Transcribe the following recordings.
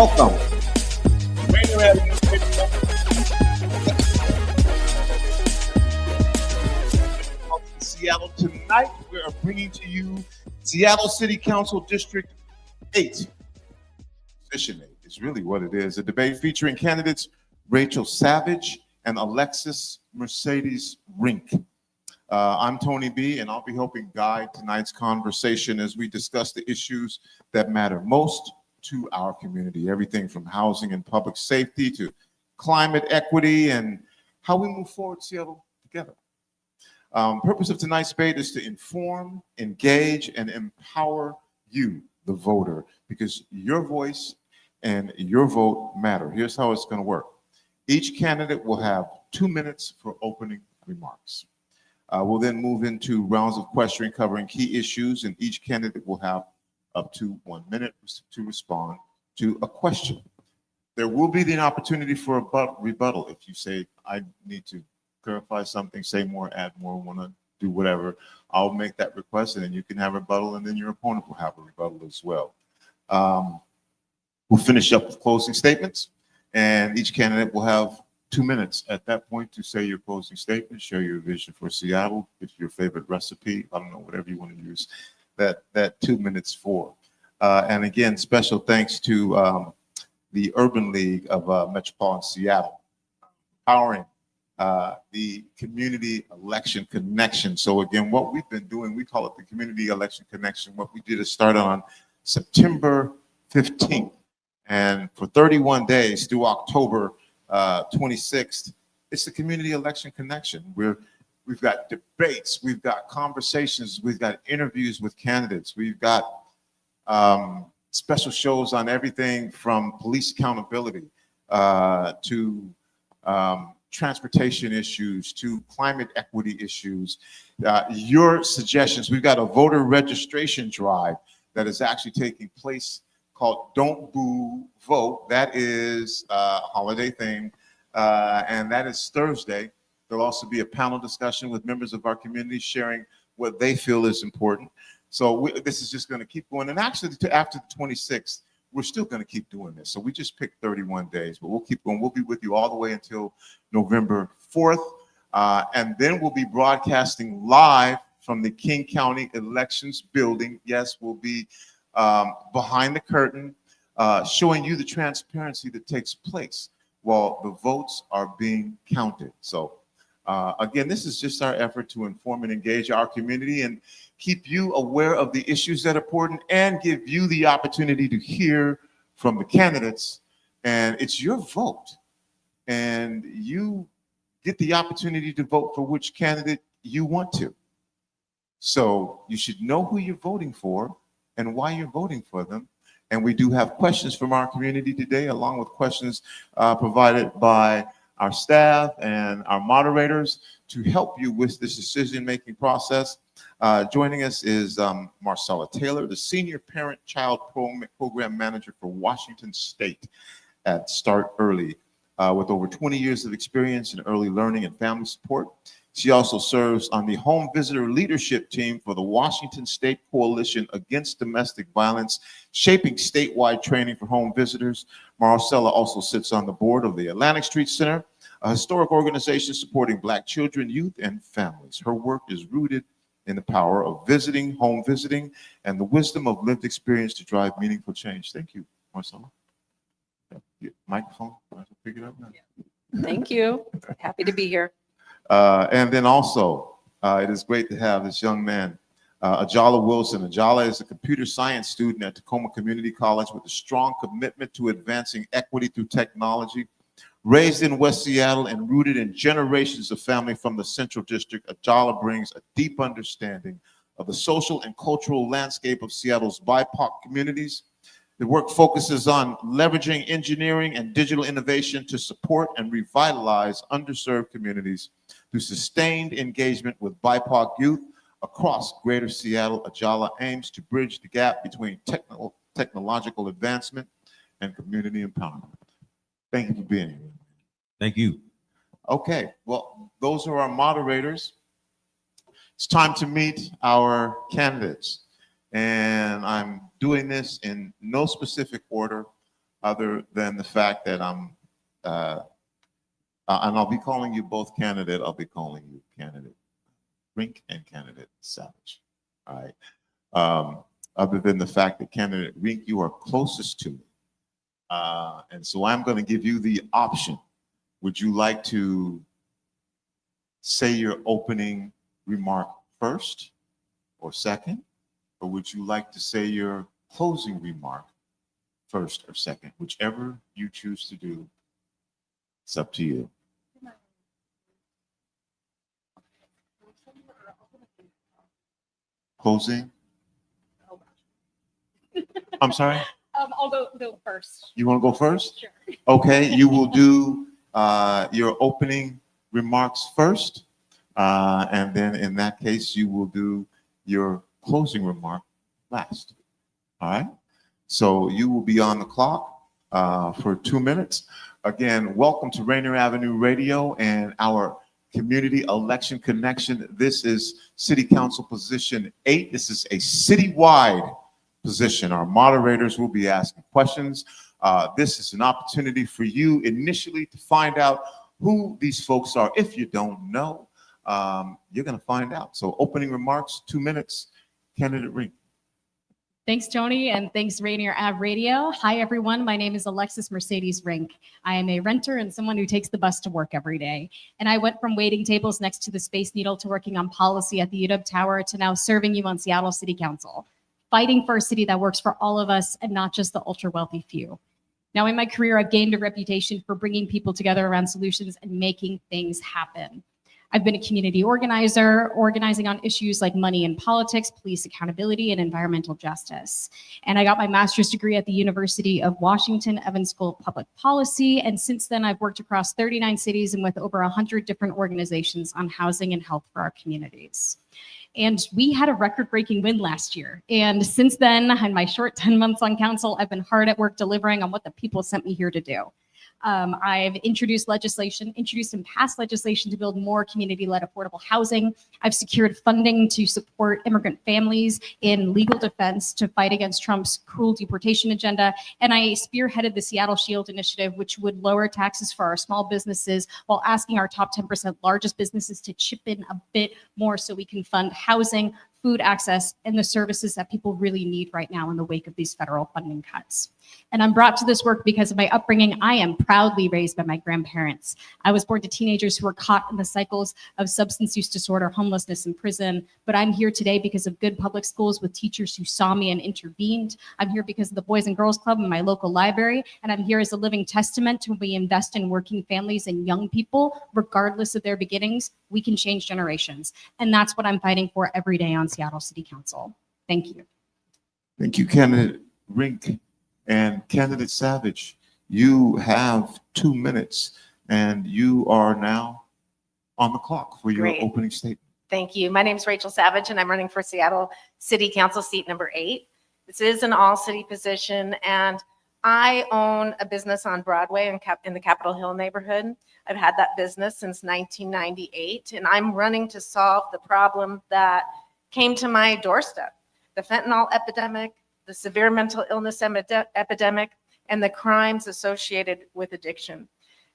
Welcome. Rainier Avenue Radio. Seattle tonight, we are bringing to you Seattle City Council District 8. Position 8 is really what it is. A debate featuring candidates Rachael Savage and Alexis Mercedes Rinck. I'm Tony B, and I'll be helping guide tonight's conversation as we discuss the issues that matter most to our community. Everything from housing and public safety to climate equity and how we move forward Seattle together. Purpose of tonight's debate is to inform, engage, and empower you, the voter, because your voice and your vote matter. Here's how it's going to work. Each candidate will have 2 minutes for opening remarks. We'll then move into rounds of questioning covering key issues, and each candidate will have up to 1 minute to respond to a question. There will be the opportunity for a rebuttal if you say, I need to clarify something, say more, add more, want to do whatever. I'll make that request, and then you can have a rebuttal, and then your opponent will have a rebuttal as well. We'll finish up with closing statements, and each candidate will have 2 minutes at that point to say your closing statement, share your vision for Seattle, it's your favorite recipe, I don't know, whatever you want to use that 2 minutes for. And again, special thanks to the Urban League of Metropolitan Seattle, powering the Community Election Connection. So again, what we've been doing, we call it the Community Election Connection. What we did is start on September 15th. And for 31 days through October 26th, it's the Community Election Connection. We've got debates, we've got conversations, we've got interviews with candidates, we've got special shows on everything from police accountability to transportation issues, to climate equity issues. Your suggestions, we've got a voter registration drive that is actually taking place called Don't Boo Vote. That is a holiday thing, and that is Thursday. There'll also be a panel discussion with members of our community sharing what they feel is important. So this is just going to keep going. And actually, after the 26th, we're still going to keep doing this. So we just picked 31 days, but we'll keep going. We'll be with you all the way until November 4th. And then we'll be broadcasting live from the King County Elections Building. Yes, we'll be behind the curtain, showing you the transparency that takes place while the votes are being counted. So again, this is just our effort to inform and engage our community and keep you aware of the issues that are important and give you the opportunity to hear from the candidates. And it's your vote. And you get the opportunity to vote for which candidate you want to. So you should know who you're voting for and why you're voting for them. And we do have questions from our community today, along with questions provided by our staff and our moderators to help you with this decision-making process. Joining us is Marcella Taylor, the Senior Parent-Child Program Manager for Washington State at Start Early, with over 20 years of experience in early learning and family support. She also serves on the Home Visitor Leadership Team for the Washington State Coalition Against Domestic Violence, shaping statewide training for home visitors. Marcella also sits on the board of the Atlantic Street Center, a historic organization supporting Black children, youth, and families. Her work is rooted in the power of visiting, home visiting, and the wisdom of lived experience to drive meaningful change. Thank you, Marcella. Microphone, pick it up now. Thank you. Happy to be here. And then also, it is great to have this young man, Ajala Wilson. Ajala is a computer science student at Tacoma Community College with a strong commitment to advancing equity through technology. Raised in West Seattle and rooted in generations of family from the Central District, Ajala brings a deep understanding of the social and cultural landscape of Seattle's BIPOC communities. The work focuses on leveraging engineering and digital innovation to support and revitalize underserved communities through sustained engagement with BIPOC youth across Greater Seattle. Ajala aims to bridge the gap between technological advancement and community empowerment. Thank you for being here. Thank you. Okay, well, those are our moderators. It's time to meet our candidates. And I'm doing this in no specific order. other than the fact that and I'll be calling you both candidate. I'll be calling you candidate Rinck and candidate Savage. All right. Other than the fact that candidate Rinck, you are closest to me. And so I'm going to give you the option. Would you like to say your opening remark first or second? Or would you like to say your closing remark first or second? Whichever you choose to do, it's up to you. Closing? I'm sorry? I'll go first. You want to go first? Sure. Okay, you will do your opening remarks first. And then in that case, you will do your closing remark last. All right? So you will be on the clock for 2 minutes. Again, welcome to Rainier Avenue Radio and our Community Election Connection. This is City Council Position 8. This is a citywide position. Our moderators will be asking questions. This is an opportunity for you initially to find out who these folks are. If you don't know, you're going to find out. So opening remarks, 2 minutes. Candidate Rinck. Thanks, Tony, and thanks, Rainier Ave Radio. Hi, everyone. My name is Alexis Mercedes Rinck. I am a renter and someone who takes the bus to work every day. And I went from waiting tables next to the Space Needle to working on policy at the UW Tower to now serving you on Seattle City Council, fighting for a city that works for all of us and not just the ultra-wealthy few. Now, in my career, I've gained a reputation for bringing people together around solutions and making things happen. I've been a community organizer, organizing on issues like money in politics, police accountability, and environmental justice. And I got my master's degree at the University of Washington Evans School of Public Policy. And since then, I've worked across 39 cities and with over 100 different organizations on housing and health for our communities. And we had a record-breaking win last year. And since then, in my short 10 months on council, I've been hard at work delivering on what the people sent me here to do. I've introduced and passed legislation to build more community-led affordable housing. I've secured funding to support immigrant families in legal defense to fight against Trump's cruel deportation agenda. And I spearheaded the Seattle Shield initiative, which would lower taxes for our small businesses while asking our top 10% largest businesses to chip in a bit more so we can fund housing, food access, and the services that people really need right now in the wake of these federal funding cuts. And I'm brought to this work because of my upbringing. I am proudly raised by my grandparents. I was born to teenagers who were caught in the cycles of substance use disorder, homelessness, and prison. But I'm here today because of good public schools with teachers who saw me and intervened. I'm here because of the Boys and Girls Club in my local library. And I'm here as a living testament to when we invest in working families and young people, regardless of their beginnings, we can change generations. And that's what I'm fighting for every day on Seattle City Council. Thank you. Thank you, candidate Rinck. And candidate Savage, you have 2 minutes and you are now on the clock for your opening statement. Thank you. My name is Rachael Savage and I'm running for Seattle City Council seat number 8. This is an all-city position and I own a business on Broadway in the Capitol Hill neighborhood. I've had that business since 1998 and I'm running to solve the problem that came to my doorstep, the fentanyl epidemic, the severe mental illness epidemic, and the crimes associated with addiction.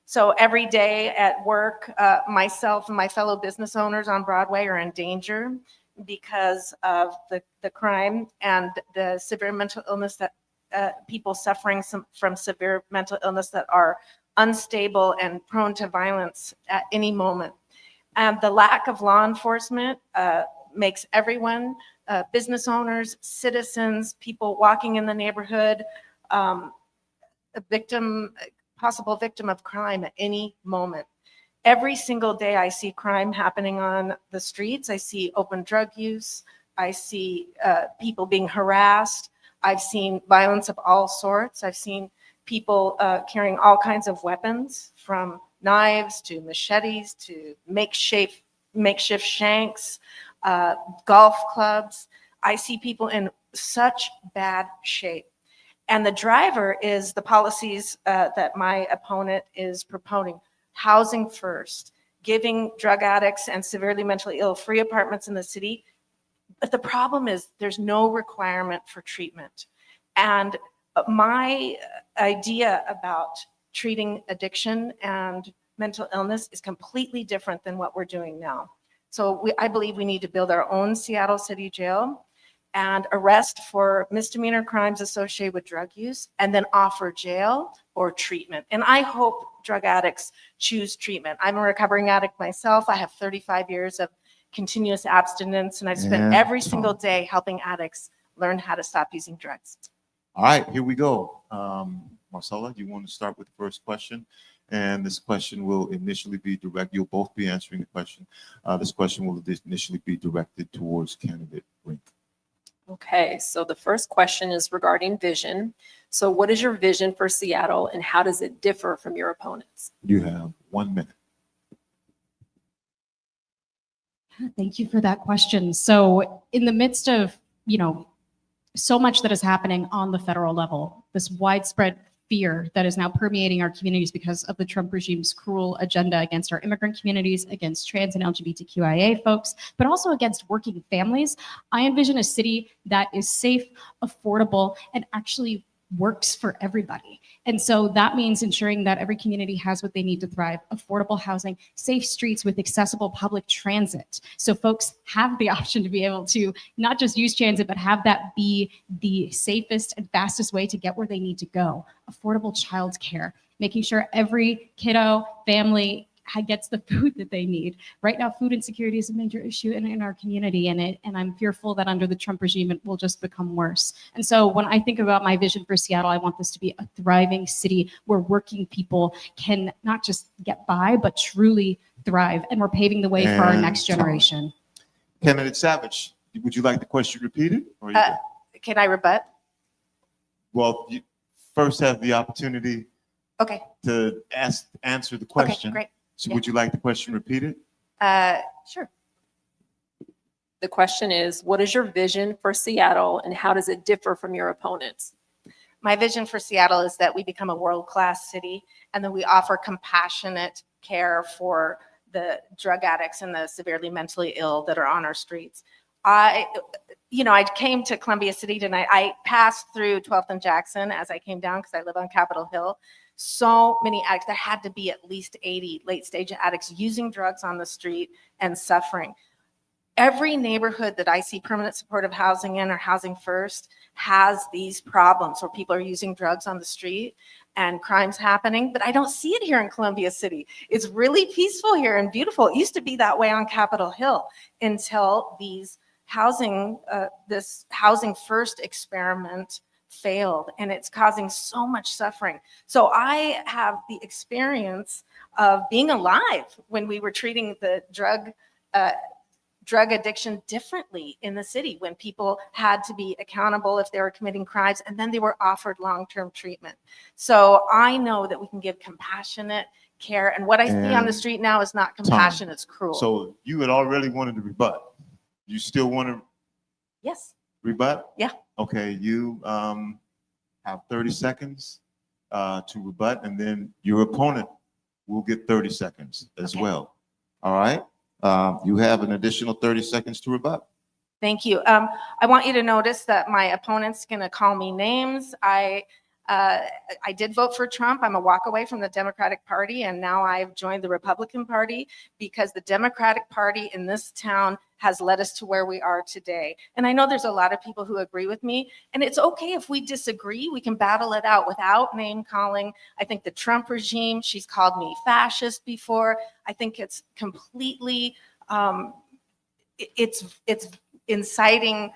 So every day at work, myself and my fellow business owners on Broadway are in danger because of the crime and the severe mental illness that people suffering from severe mental illness that are unstable and prone to violence at any moment. And the lack of law enforcement makes everyone, business owners, citizens, people walking in the neighborhood, a possible victim of crime at any moment. Every single day I see crime happening on the streets. I see open drug use. I see people being harassed. I've seen violence of all sorts. I've seen people carrying all kinds of weapons, from knives to machetes to makeshift shanks, golf clubs. I see people in such bad shape. And the driver is the policies that my opponent is promoting. Housing first, giving drug addicts and severely mentally ill free apartments in the city. But the problem is there's no requirement for treatment. And My idea about treating addiction and mental illness is completely different than what we're doing now. So I believe we need to build our own Seattle City Jail and arrest for misdemeanor crimes associated with drug use, and then offer jail or treatment. And I hope drug addicts choose treatment. I'm a recovering addict myself. I have 35 years of continuous abstinence, and I've spent every single day helping addicts learn how to stop using drugs. All right, here we go. Marcella, you want to start with the first question? And this question will initially be directed, you'll both be answering the question. This question will initially be directed towards candidate Rinck. Okay, so the first question is regarding vision. So what is your vision for Seattle and how does it differ from your opponents? You have 1 minute. Thank you for that question. So in the midst of, so much that is happening on the federal level, this widespread fear that is now permeating our communities because of the Trump regime's cruel agenda against our immigrant communities, against trans and LGBTQIA folks, but also against working families. I envision a city that is safe, affordable, and actually works for everybody. And so that means ensuring that every community has what they need to thrive: affordable housing, safe streets with accessible public transit. So folks have the option to be able to not just use transit, but have that be the safest and fastest way to get where they need to go. Affordable childcare, making sure every kiddo, family gets the food that they need. Right now, food insecurity is a major issue in our community, and I'm fearful that under the Trump regime, it will just become worse. And so when I think about my vision for Seattle, I want this to be a thriving city where working people can not just get by, but truly thrive. And we're paving the way for our next generation. Candidate Savage, would you like the question repeated? Or Can I rebut? Well, you first have the opportunity to answer the question. Okay, great. So would you like the question repeated? Sure. The question is, what is your vision for Seattle and how does it differ from your opponents? My vision for Seattle is that we become a world-class city and that we offer compassionate care for the drug addicts and the severely mentally ill that are on our streets. I came to Columbia City tonight. I passed through 12th and Jackson as I came down because I live on Capitol Hill. So many addicts, there had to be at least 80 late-stage addicts using drugs on the street and suffering. Every neighborhood that I see permanent supportive housing in or Housing First has these problems where people are using drugs on the street and crimes happening, but I don't see it here in Columbia City. It's really peaceful here and beautiful. It used to be that way on Capitol Hill until this Housing First experiment failed, and it's causing so much suffering. So I have the experience of being alive when we were treating the drug addiction differently in the city, when people had to be accountable if they were committing crimes, and then they were offered long-term treatment. So I know that we can give compassionate care, and what I see on the street now is not compassion, it's cruel. So you had already wanted to rebut. You still want to rebut? Yeah. Okay, you have 30 seconds to rebut, and then your opponent will get 30 seconds as well. All right? You have an additional 30 seconds to rebut. Thank you. I want you to notice that my opponent's going to call me names. I did vote for Trump. I'm a walk away from the Democratic Party, and now I've joined the Republican Party because the Democratic Party in this town has led us to where we are today. And I know there's a lot of people who agree with me, and it's okay if we disagree. We can battle it out without name calling. I think the Trump regime, she's called me fascist before. I think it's completely, it's inciting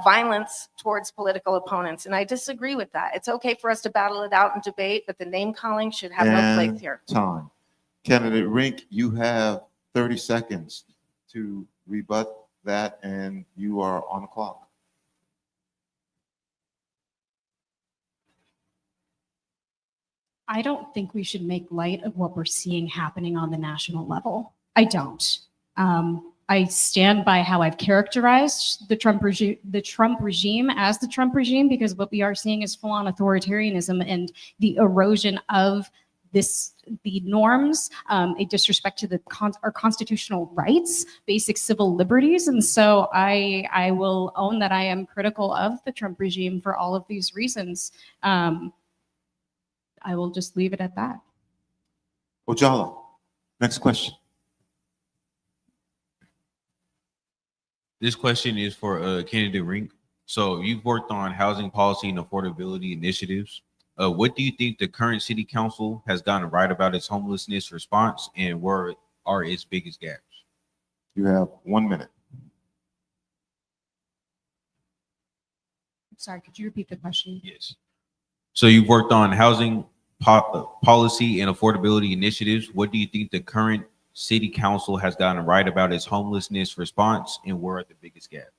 violence towards political opponents, and I disagree with that. It's okay for us to battle it out and debate, but the name calling should have no place here. Time. Candidate Rinck, you have 30 seconds to rebut that, and you are on the clock. I don't think we should make light of what we're seeing happening on the national level. I don't. I stand by how I've characterized the Trump regime as the Trump regime, because what we are seeing is full-on authoritarianism and the erosion of the norms, a disrespect to our constitutional rights, basic civil liberties. And so I will own that I am critical of the Trump regime for all of these reasons. I will just leave it at that. Ojala, next question. This question is for candidate Rinck. So you've worked on housing policy and affordability initiatives. What do you think the current city council has gotten right about its homelessness response, and where are its biggest gaps? You have 1 minute. Sorry, could you repeat the question? Yes. So you've worked on housing policy and affordability initiatives. What do you think the current city council has gotten right about its homelessness response, and where are the biggest gaps?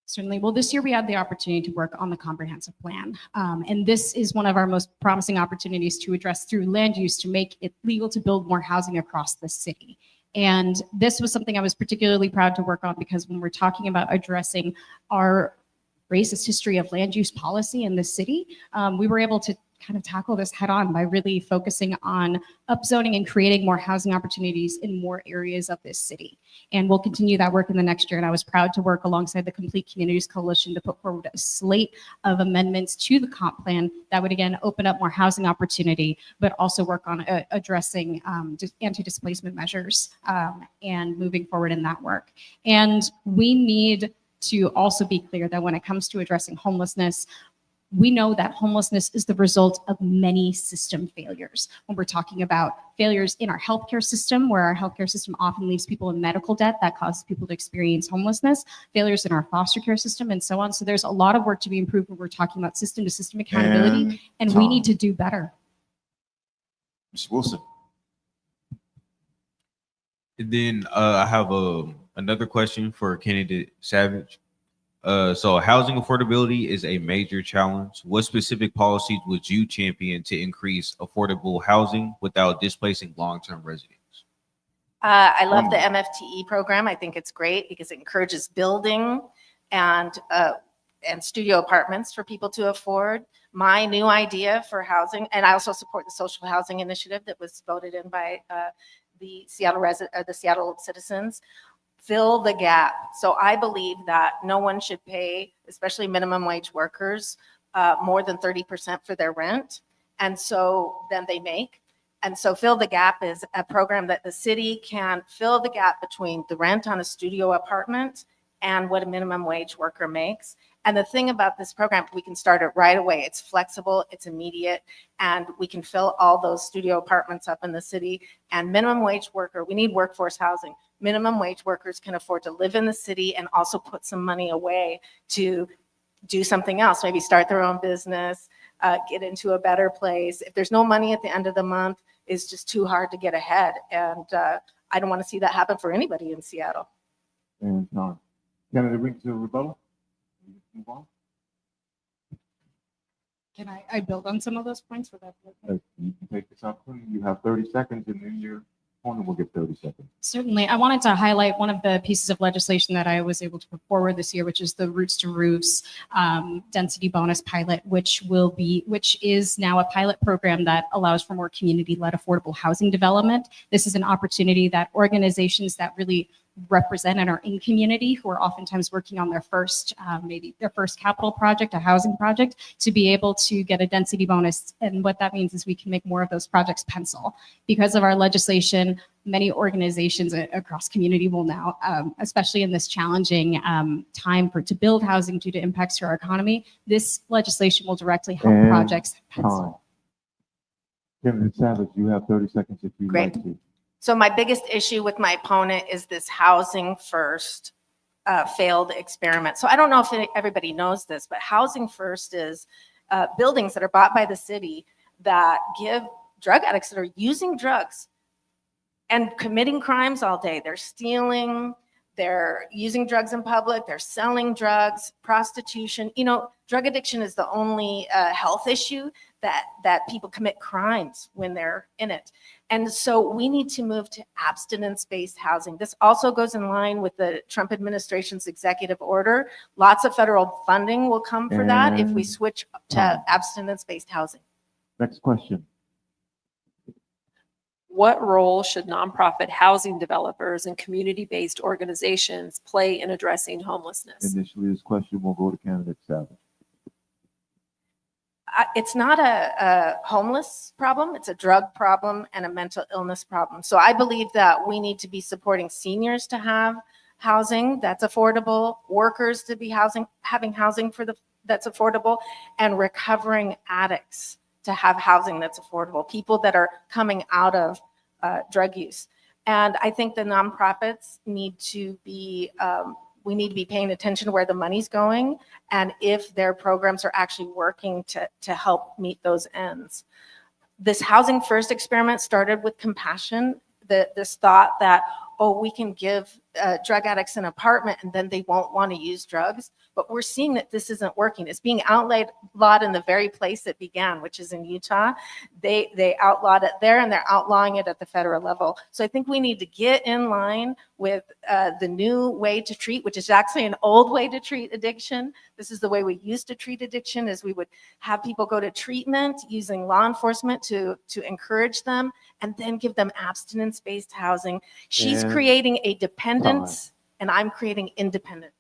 Certainly. Well, this year we had the opportunity to work on the comprehensive plan. And this is one of our most promising opportunities to address through land use to make it legal to build more housing across the city. And this was something I was particularly proud to work on because when we're talking about addressing our racist history of land use policy in the city, we were able to kind of tackle this head on by really focusing on upzoning and creating more housing opportunities in more areas of this city. And we'll continue that work in the next year. And I was proud to work alongside the Complete Communities Coalition to put forward a slate of amendments to the comp plan that would again open up more housing opportunity, but also work on addressing anti-displacement measures and moving forward in that work. And we need to also be clear that when it comes to addressing homelessness, we know that homelessness is the result of many system failures. When we're talking about failures in our healthcare system, where our healthcare system often leaves people in medical debt that causes people to experience homelessness, failures in our foster care system, and so on. So there's a lot of work to be improved when we're talking about system-to-system accountability, and we need to do better. Ms. Wilson. And then I have another question for candidate Savage. So housing affordability is a major challenge. What specific policies would you champion to increase affordable housing without displacing long-term residents? I love the MFTE program. I think it's great because it encourages building and studio apartments for people to afford. My new idea for housing, and I also support the social housing initiative that was voted in by the Seattle citizens. Fill the gap. So I believe that no one should pay, especially minimum wage workers, more than 30% for their rent. And so then they make. And so Fill the Gap is a program that the city can fill the gap between the rent on a studio apartment and what a minimum wage worker makes. And the thing about this program, we can start it right away. It's flexible, it's immediate, and we can fill all those studio apartments up in the city. And minimum wage worker, we need workforce housing. Minimum wage workers can afford to live in the city and also put some money away to do something else, maybe start their own business, get into a better place. If there's no money at the end of the month, it's just too hard to get ahead. And I don't want to see that happen for anybody in Seattle. And Candidate Rinck to rebuttal. Move on. Can I build on some of those points for that? You can take this opportunity. You have 30 seconds, and then your opponent will get 30 seconds. Certainly. I wanted to highlight one of the pieces of legislation that I was able to put forward this year, which is the Roots to Roofs density bonus pilot, which is now a pilot program that allows for more community-led affordable housing development. This is an opportunity that organizations that really represent and are in community, who are oftentimes working on their first, maybe their first capital project, a housing project, to be able to get a density bonus. And what that means is we can make more of those projects pencil. Because of our legislation, many organizations across community will now, especially in this challenging time to build housing due to impacts to our economy, this legislation will directly help projects pencil. Candidate Savage, you have 30 seconds if you'd like to. So my biggest issue with my opponent is this housing first failed experiment. So I don't know if everybody knows this, but housing first is buildings that are bought by the city that give drug addicts that are using drugs and committing crimes all day. They're stealing, they're using drugs in public, they're selling drugs, prostitution. You know, drug addiction is the only health issue that people commit crimes when they're in it. And so we need to move to abstinence-based housing. This also goes in line with the Trump administration's executive order. Lots of federal funding will come for that if we switch to abstinence-based housing. Next question. What role should nonprofit housing developers and community-based organizations play in addressing homelessness? Initially, this question will go to candidate Savage. It's not a homeless problem, it's a drug problem and a mental illness problem. So I believe that we need to be supporting seniors to have housing that's affordable, workers to be having housing that's affordable, and recovering addicts to have housing that's affordable, people that are coming out of drug use. And I think the nonprofits need to be, we need to be paying attention to where the money's going and if their programs are actually working to help meet those ends. This Housing First experiment started with compassion, this thought that, oh, we can give drug addicts an apartment and then they won't want to use drugs. But we're seeing that this isn't working. It's being outlawed in the very place it began, which is in Utah. They outlawed it there and they're outlawing it at the federal level. So I think we need to get in line with the new way to treat, which is actually an old way to treat addiction. This is the way we used to treat addiction, is we would have people go to treatment using law enforcement to encourage them and then give them abstinence-based housing. She's And creating a dependence and I'm creating independence.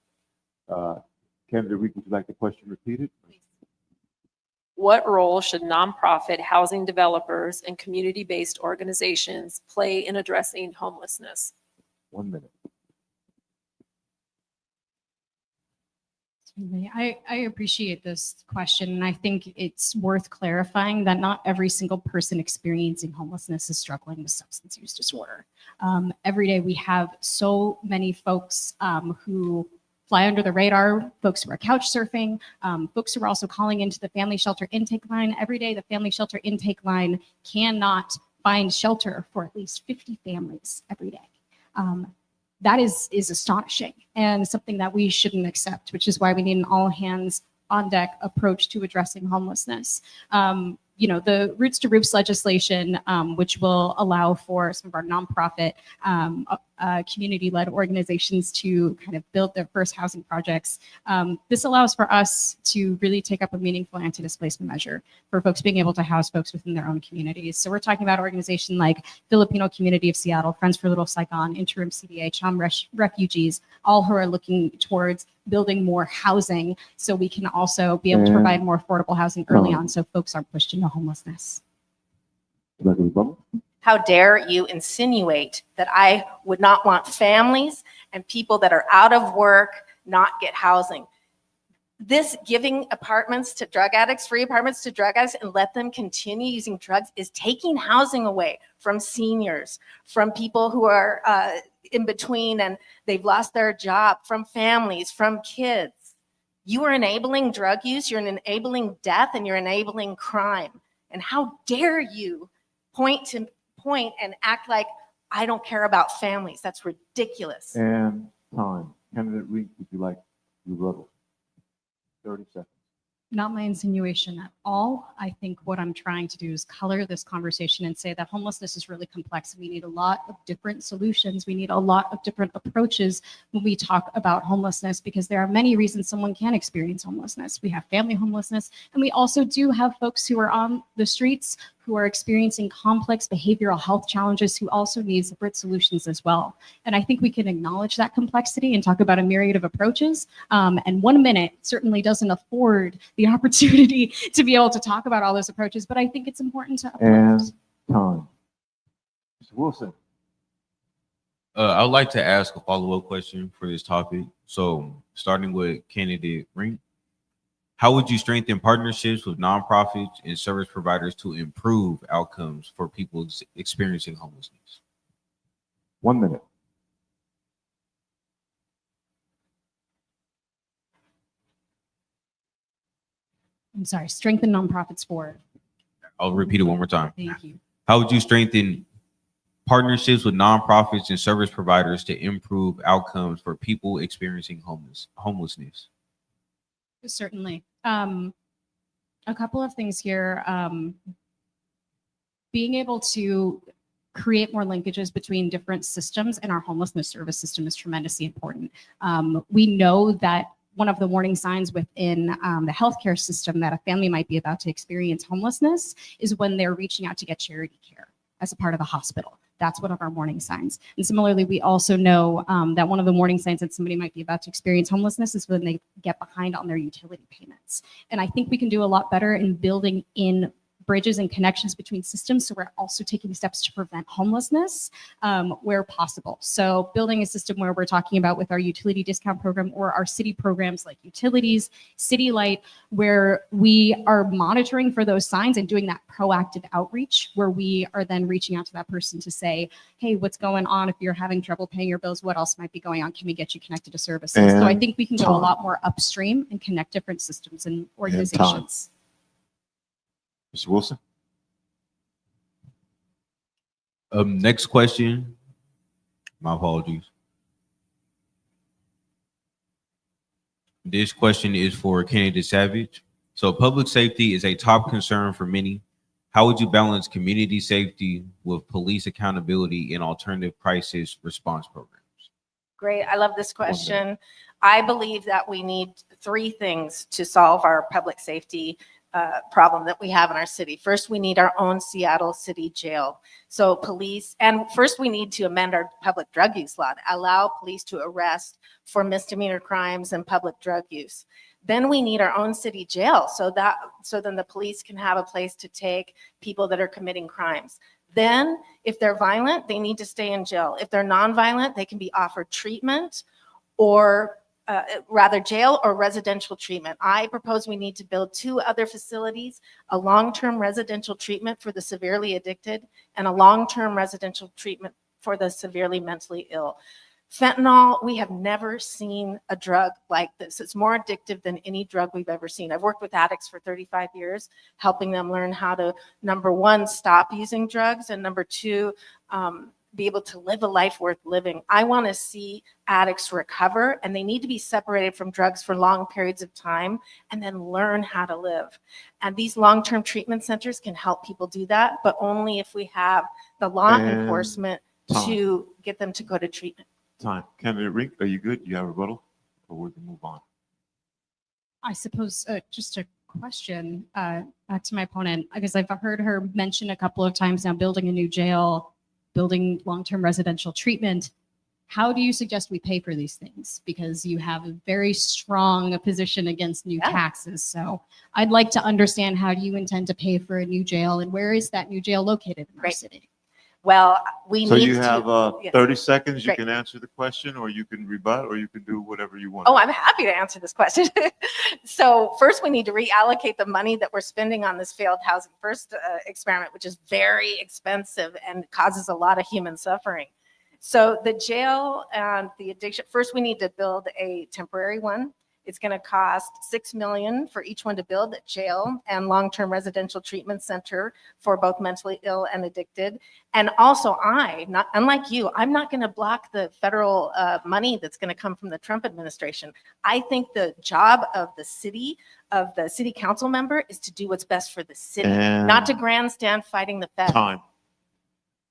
Candidate Rinck, would you like the question repeated? What role should nonprofit housing developers and community-based organizations play in addressing homelessness? 1 minute. I appreciate this question, and I think it's worth clarifying that not every single person experiencing homelessness is struggling with substance use disorder. Every day we have so many folks who fly under the radar, folks who are couch surfing, folks who are also calling into the family shelter intake line. Every day the family shelter intake line cannot find shelter for at least 50 families every day. That is astonishing and something that we shouldn't accept, which is why we need an all hands on deck approach to addressing homelessness. The Roots to Roofs legislation, which will allow for some of our nonprofit community-led organizations to kind of build their first housing projects. This allows for us to really take up a meaningful anti-displacement measure for folks being able to house folks within their own communities. So we're talking about organizations like Filipino Community of Seattle, Friends for Little Saigon, Interim CBA, Cham Refugees, all who are looking towards building more housing so we can also be able to provide more affordable housing early on so folks aren't pushed into homelessness. How dare you insinuate that I would not want families and people that are out of work not get housing? This giving apartments to drug addicts, free apartments to drug addicts, and let them continue using drugs is taking housing away from seniors, from people who are in between and they've lost their job, from families, from kids. You are enabling drug use, you're enabling death, and you're enabling crime. And how dare you point and act like I don't care about families? That's ridiculous. And time. Candidate Rinck, would you like your rebuttal? 30 seconds. Not my insinuation at all. I think what I'm trying to do is color this conversation and say that homelessness is really complex. We need a lot of different solutions. We need a lot of different approaches when we talk about homelessness, because there are many reasons someone can experience homelessness. We have family homelessness, and we also do have folks who are on the streets who are experiencing complex behavioral health challenges who also need separate solutions as well. And I think we can acknowledge that complexity and talk about a myriad of approaches. And 1 minute certainly doesn't afford the opportunity to be able to talk about all those approaches, but I think it's important to uplift. And time. Mr. Wilson. I would like to ask a follow-up question for this topic. So starting with candidate Rinck, how would you strengthen partnerships with nonprofits and service providers to improve outcomes for people experiencing homelessness? 1 minute. I'm sorry, strengthen nonprofits for. I'll repeat it one more time. Thank you. How would you strengthen partnerships with nonprofits and service providers to improve outcomes for people experiencing homelessness? Certainly. A couple of things here. Being able to create more linkages between different systems, and our homelessness service system is tremendously important. We know that one of the warning signs within the healthcare system that a family might be about to experience homelessness is when they're reaching out to get charity care as a part of the hospital. That's one of our warning signs. And similarly, we also know that one of the warning signs that somebody might be about to experience homelessness is when they get behind on their utility payments. And I think we can do a lot better in building in bridges and connections between systems, so we're also taking steps to prevent homelessness where possible. So building a system where we're talking about with our utility discount program or our city programs like utilities, City Light, where we are monitoring for those signs and doing that proactive outreach, where we are then reaching out to that person to say, hey, what's going on? If you're having trouble paying your bills, what else might be going on? Can we get you connected to services? So I think we can go a lot more upstream and connect different systems and organizations. Mr. Wilson? Next question. My apologies. This question is for candidate Savage. So public safety is a top concern for many. How would you balance community safety with police accountability and alternative crisis response programs? Great. I love this question. I believe that we need three things to solve our public safety problem that we have in our city. First, we need our own Seattle City Jail. So police, and first we need to amend our public drug use law to allow police to arrest for misdemeanor crimes and public drug use. Then we need our own city jail so then the police can have a place to take people that are committing crimes. Then if they're violent, they need to stay in jail. If they're nonviolent, they can be offered treatment or rather jail or residential treatment. I propose we need to build 2 other facilities, a long-term residential treatment for the severely addicted and a long-term residential treatment for the severely mentally ill. Fentanyl, we have never seen a drug like this. It's more addictive than any drug we've ever seen. I've worked with addicts for 35 years, helping them learn how to, number 1, stop using drugs, and number 2, be able to live a life worth living. I want to see addicts recover, and they need to be separated from drugs for long periods of time and then learn how to live. And these long-term treatment centers can help people do that, but only if we have the law enforcement to get them to go to treatment. Candidate Rinck, are you good? You have a rebuttal? Or we can move on. I suppose just a question back to my opponent, because I've heard her mention a couple of times now building a new jail, building long-term residential treatment. How do you suggest we pay for these things? Because you have a very strong position against new taxes. So I'd like to understand, how do you intend to pay for a new jail, and where is that new jail located in our city? Well, we So need you to- have 30 seconds. You Great. can answer the question, or you can rebut, or you can do whatever you want. Oh, I'm happy to answer this question. So first, we need to reallocate the money that we're spending on this failed housing first experiment, which is very expensive and causes a lot of human suffering. So the jail and the addiction, first we need to build a temporary one. It's going to cost $6 million for each one to build, a jail and long-term residential treatment center for both mentally ill and addicted. And also unlike you, I'm not going to block the federal money that's going to come from the Trump administration. I think the job of the city council member is to do what's best for the city, not to grandstand fighting the Fed. Time.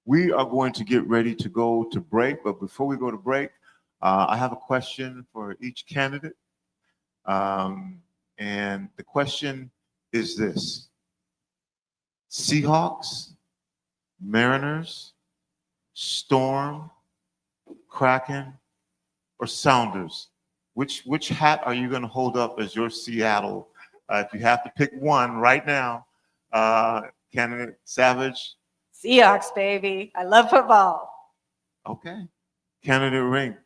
We are going to get ready to go to break, but before we go to break, I have a question for each candidate. And the question is this: Seahawks, Mariners, Storm, Kraken, or Sounders? Which hat are you going to hold up as your Seattle? If you have to pick one right now, candidate Savage. Seahawks, baby. I love football. Okay. Candidate Rinck.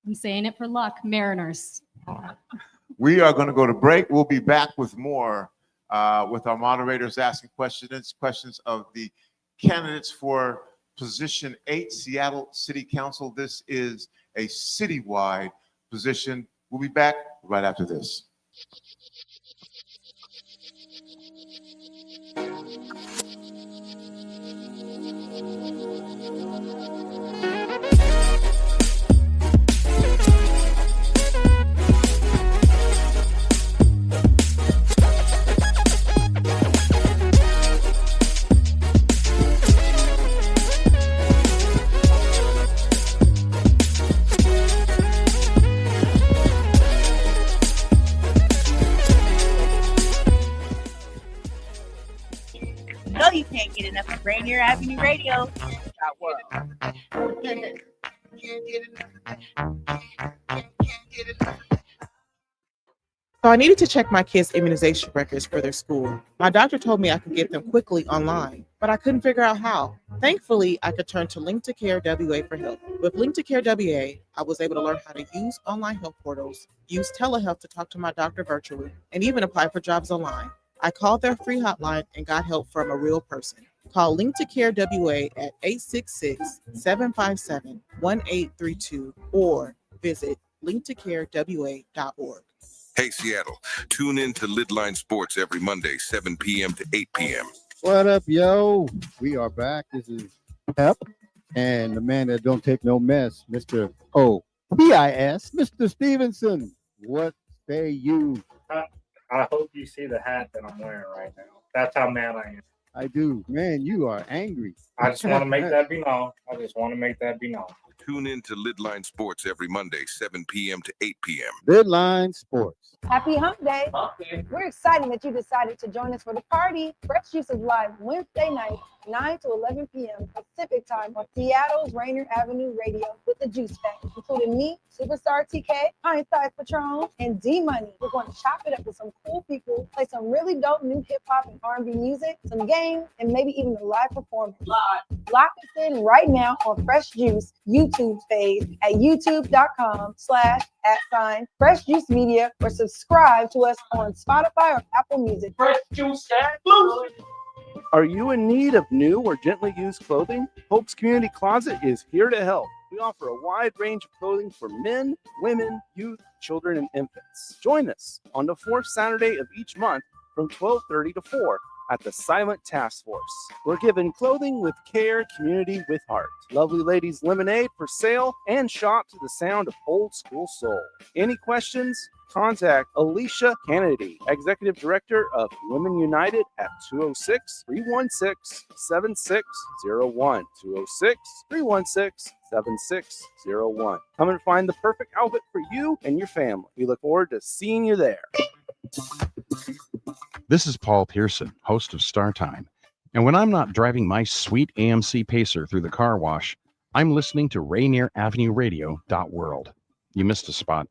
I'm saying it for luck, Mariners. We are going to go to break. We'll be back with more with our moderators asking questions of the candidates for position 8, Seattle City Council. This is a citywide position. We'll be back right after this. Rainier Avenue Radio. So I needed to check my kids' immunization records for their school. My doctor told me I could get them quickly online, but I couldn't figure out how. Thankfully, I could turn to Link to Care WA for help. With Link to Care WA, I was able to learn how to use online health portals, use telehealth to talk to my doctor virtually, and even apply for jobs online. I called their free hotline and got help from a real person. Call Link to Care WA at 866-757-1832 or visit linktocarewa.org. Hey, Seattle, tune in to Lidline Sports every Monday, 7 p.m. to 8 p.m. What up, yo? We are back. This is Pep and the man that don't take no mess, Mr. O-P-I-S, Mr. Stevenson. What say you? I hope you see the hat that I'm wearing right now. That's how mad I am. I do. Man, you are angry. I just want to make that be known. Tune in to Lidline Sports every Monday, 7 p.m. to 8 p.m. Lidline Sports. Happy Hump Day. We're excited that you decided to join us for the party. Fresh Juice is live Wednesday night, 9 to 11 p.m. Pacific time on Seattle's Rainier Avenue Radio with the Juice Bank, including me, Superstar TK, Hindsight Patron, and D-Money. We're going to chop it up with some cool people, play some really dope new hip-hop and R&B music, some games, and maybe even a live performance. Lock us in right now on Fresh Juice YouTube page at youtube.com/@Fresh Juice Media or subscribe to us on Spotify or Apple Music. Fresh Juice exclusive. Are you in need of new or gently used clothing? Hope's Community Closet is here to help. We offer a wide range of clothing for men, women, youth, children, and infants. Join us on the fourth Saturday of each month from 12:30 to 4 at the Silent Task Force. We're giving clothing with care, community with heart. Lovely Ladies Lemonade for sale and shop to the sound of old school soul. Any questions? Contact Alicia Kennedy, Executive Director of Women United at 206-316-7601. 206-316-7601. Come and find the perfect outfit for you and your family. We look forward to seeing you there. This is Paul Pearson, host of Star Time. And when I'm not driving my sweet AMC Pacer through the car wash, I'm listening to Rainier Avenue Radio.world. You missed a spot.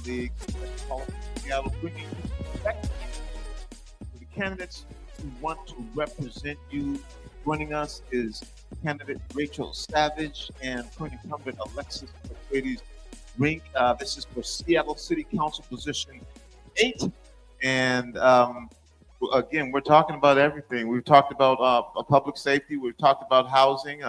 League, Seattle, bringing back to the candidates who want to represent you. Joining us is candidate Rachael Savage and current incumbent Alexis Mercedes Rinck. This is for Seattle City Council position 8. And again, we're talking about everything. We've talked about public safety. We've talked about housing,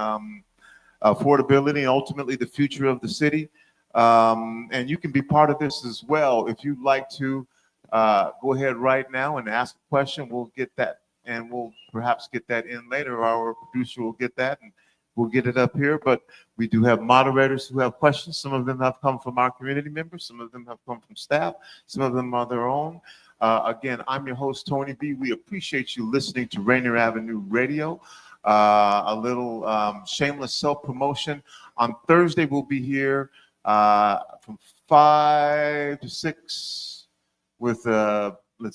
affordability, and ultimately the future of the city. And you can be part of this as well. If you'd like to go ahead right now and ask a question, we'll get that, and we'll perhaps get that in later. Our producer will get that, and we'll get it up here. But we do have moderators who have questions. Some of them have come from our community members. Some of them have come from staff. Some of them are their own. Again, I'm your host, Tony B. We appreciate you listening to Rainier Avenue Radio. A little shameless self-promotion. On Thursday, we'll be here from 5 to 6 with, 5 to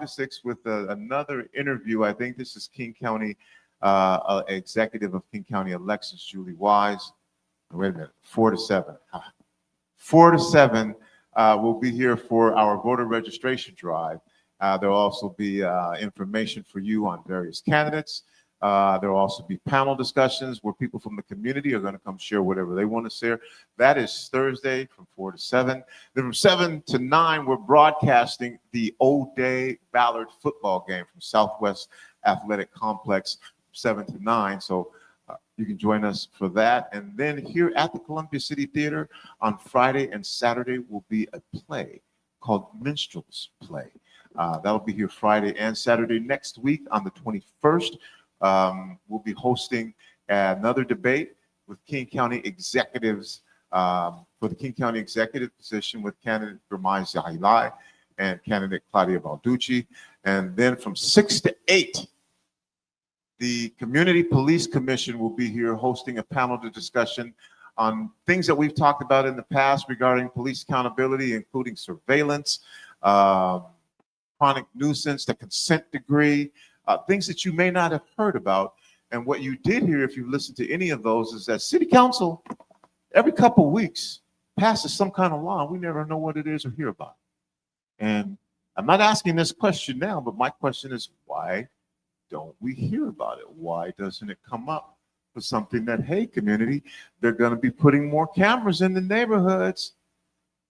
6 with another interview. I think this is King County executive of King County, Alexis Julie Wise. Wait a minute, 4 to 7. 4 to 7, we'll be here for our voter registration drive. There'll also be information for you on various candidates. There will also be panel discussions where people from the community are going to come share whatever they want to share. That is Thursday from 4 to 7. Then from 7 to 9, we're broadcasting the O'Day Ballard football game from Southwest Athletic Complex, 7 to 9. So you can join us for that. And then here at the Columbia City Theater on Friday and Saturday will be a play called Minstrel's Play. That'll be here Friday and Saturday. Next week on the 21st, we'll be hosting another debate with King County executives for the King County executive position with candidate Gramai Zahilai and candidate Claudia Balducci. And then from 6 to 8, the Community Police Commission will be here hosting a panel to discussion on things that we've talked about in the past regarding police accountability, including surveillance, chronic nuisance, the consent decree, things that you may not have heard about. And what you did hear, if you listened to any of those, is that City Council, every couple of weeks, passes some kind of law, and we never know what it is or hear about it. And I'm not asking this question now, but my question is, why don't we hear about it? Why doesn't it come up for something that, hey, community, they're going to be putting more cameras in the neighborhoods.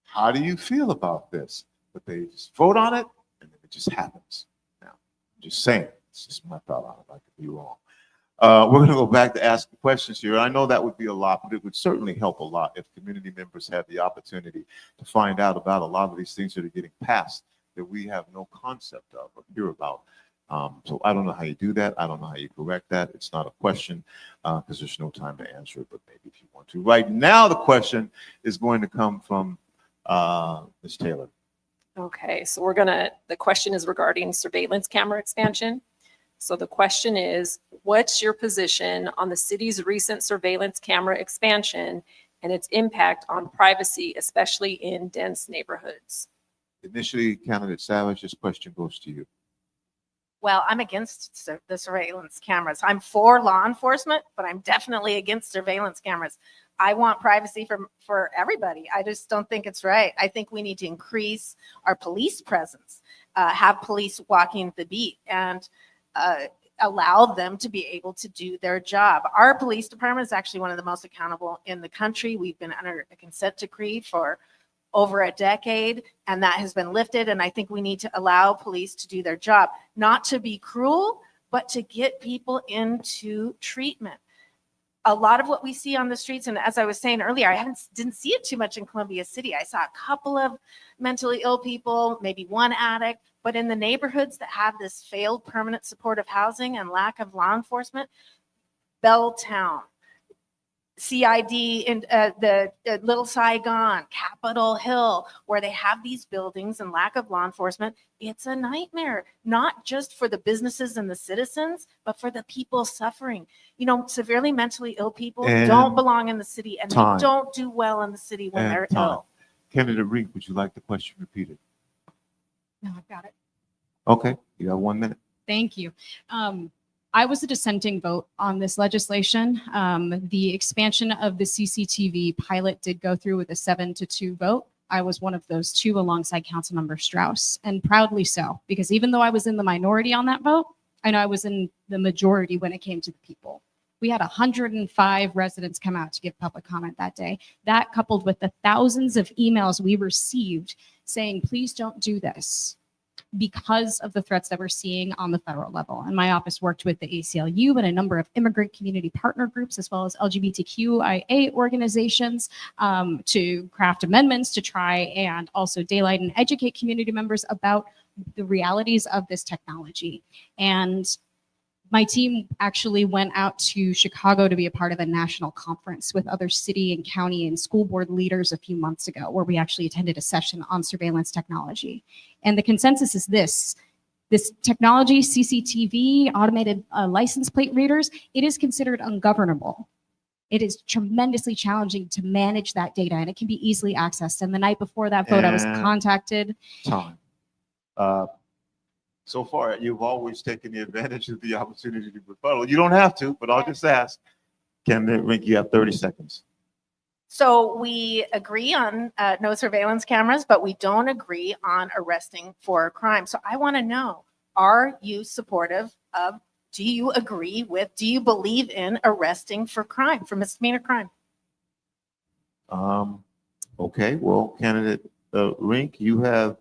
How do you feel about this? But they just vote on it, and then it just happens. Now, I'm just saying, it's just my thought on it. I could be wrong. We're going to go back to asking questions here. I know that would be a lot, but it would certainly help a lot if community members had the opportunity to find out about a lot of these things that are getting passed that we have no concept of or hear about. So I don't know how you do that. I don't know how you correct that. It's not a question because there's no time to answer it, but maybe if you want to. Right now, the question is going to come from Ms. Taylor. Okay, so the question is regarding surveillance camera expansion. So the question is, what's your position on the city's recent surveillance camera expansion and its impact on privacy, especially in dense neighborhoods? Initially, candidate Savage, this question goes to you. Well, I'm against the surveillance cameras. I'm for law enforcement, but I'm definitely against surveillance cameras. I want privacy for everybody. I just don't think it's right. I think we need to increase our police presence, have police walking the beat, and allow them to be able to do their job. Our police department is actually one of the most accountable in the country. We've been under a consent decree for over a decade, and that has been lifted. And I think we need to allow police to do their job, not to be cruel, but to get people into treatment. A lot of what we see on the streets, and as I was saying earlier, I didn't see it too much in Columbia City. I saw a couple of mentally ill people, maybe one addict, but in the neighborhoods that have this failed permanent supportive housing and lack of law enforcement, Belltown, CID in the Little Saigon, Capitol Hill, where they have these buildings and lack of law enforcement, it's a nightmare, not just for the businesses and the citizens, but for the people suffering. You know, severely mentally ill people don't belong in the city, and they don't do well in the city when they're ill. Candidate Rinck, would you like the question repeated? No, I've got it. Okay, you got 1 minute. Thank you. I was a dissenting vote on this legislation. The expansion of the CCTV pilot did go through with a 7-2 vote. I was one of those two alongside Councilmember Strauss, and proudly so, because even though I was in the minority on that vote, I know I was in the majority when it came to the people. We had 105 residents come out to give public comment that day. That, coupled with the thousands of emails we received saying, please don't do this, because of the threats that we're seeing on the federal level. And my office worked with the ACLU and a number of immigrant community partner groups, as well as LGBTQIA organizations, to craft amendments to try and also daylight and educate community members about the realities of this technology. And my team actually went out to Chicago to be a part of a national conference with other city and county and school board leaders a few months ago, where we actually attended a session on surveillance technology. And the consensus is this technology, CCTV, automated license plate readers, it is considered ungovernable. It is tremendously challenging to manage that data, and it can be easily accessed. And the night before that vote, I was contacted. So far, you've always taken the advantage of the opportunity to rebuttal. You don't have to, but I'll just ask. Candidate Rinck, you have 30 seconds. So we agree on no surveillance cameras, but we don't agree on arresting for crime. So I want to know, are you supportive of, do you agree with, do you believe in arresting for crime, for misdemeanor crime? Okay, well, candidate Rinck, you have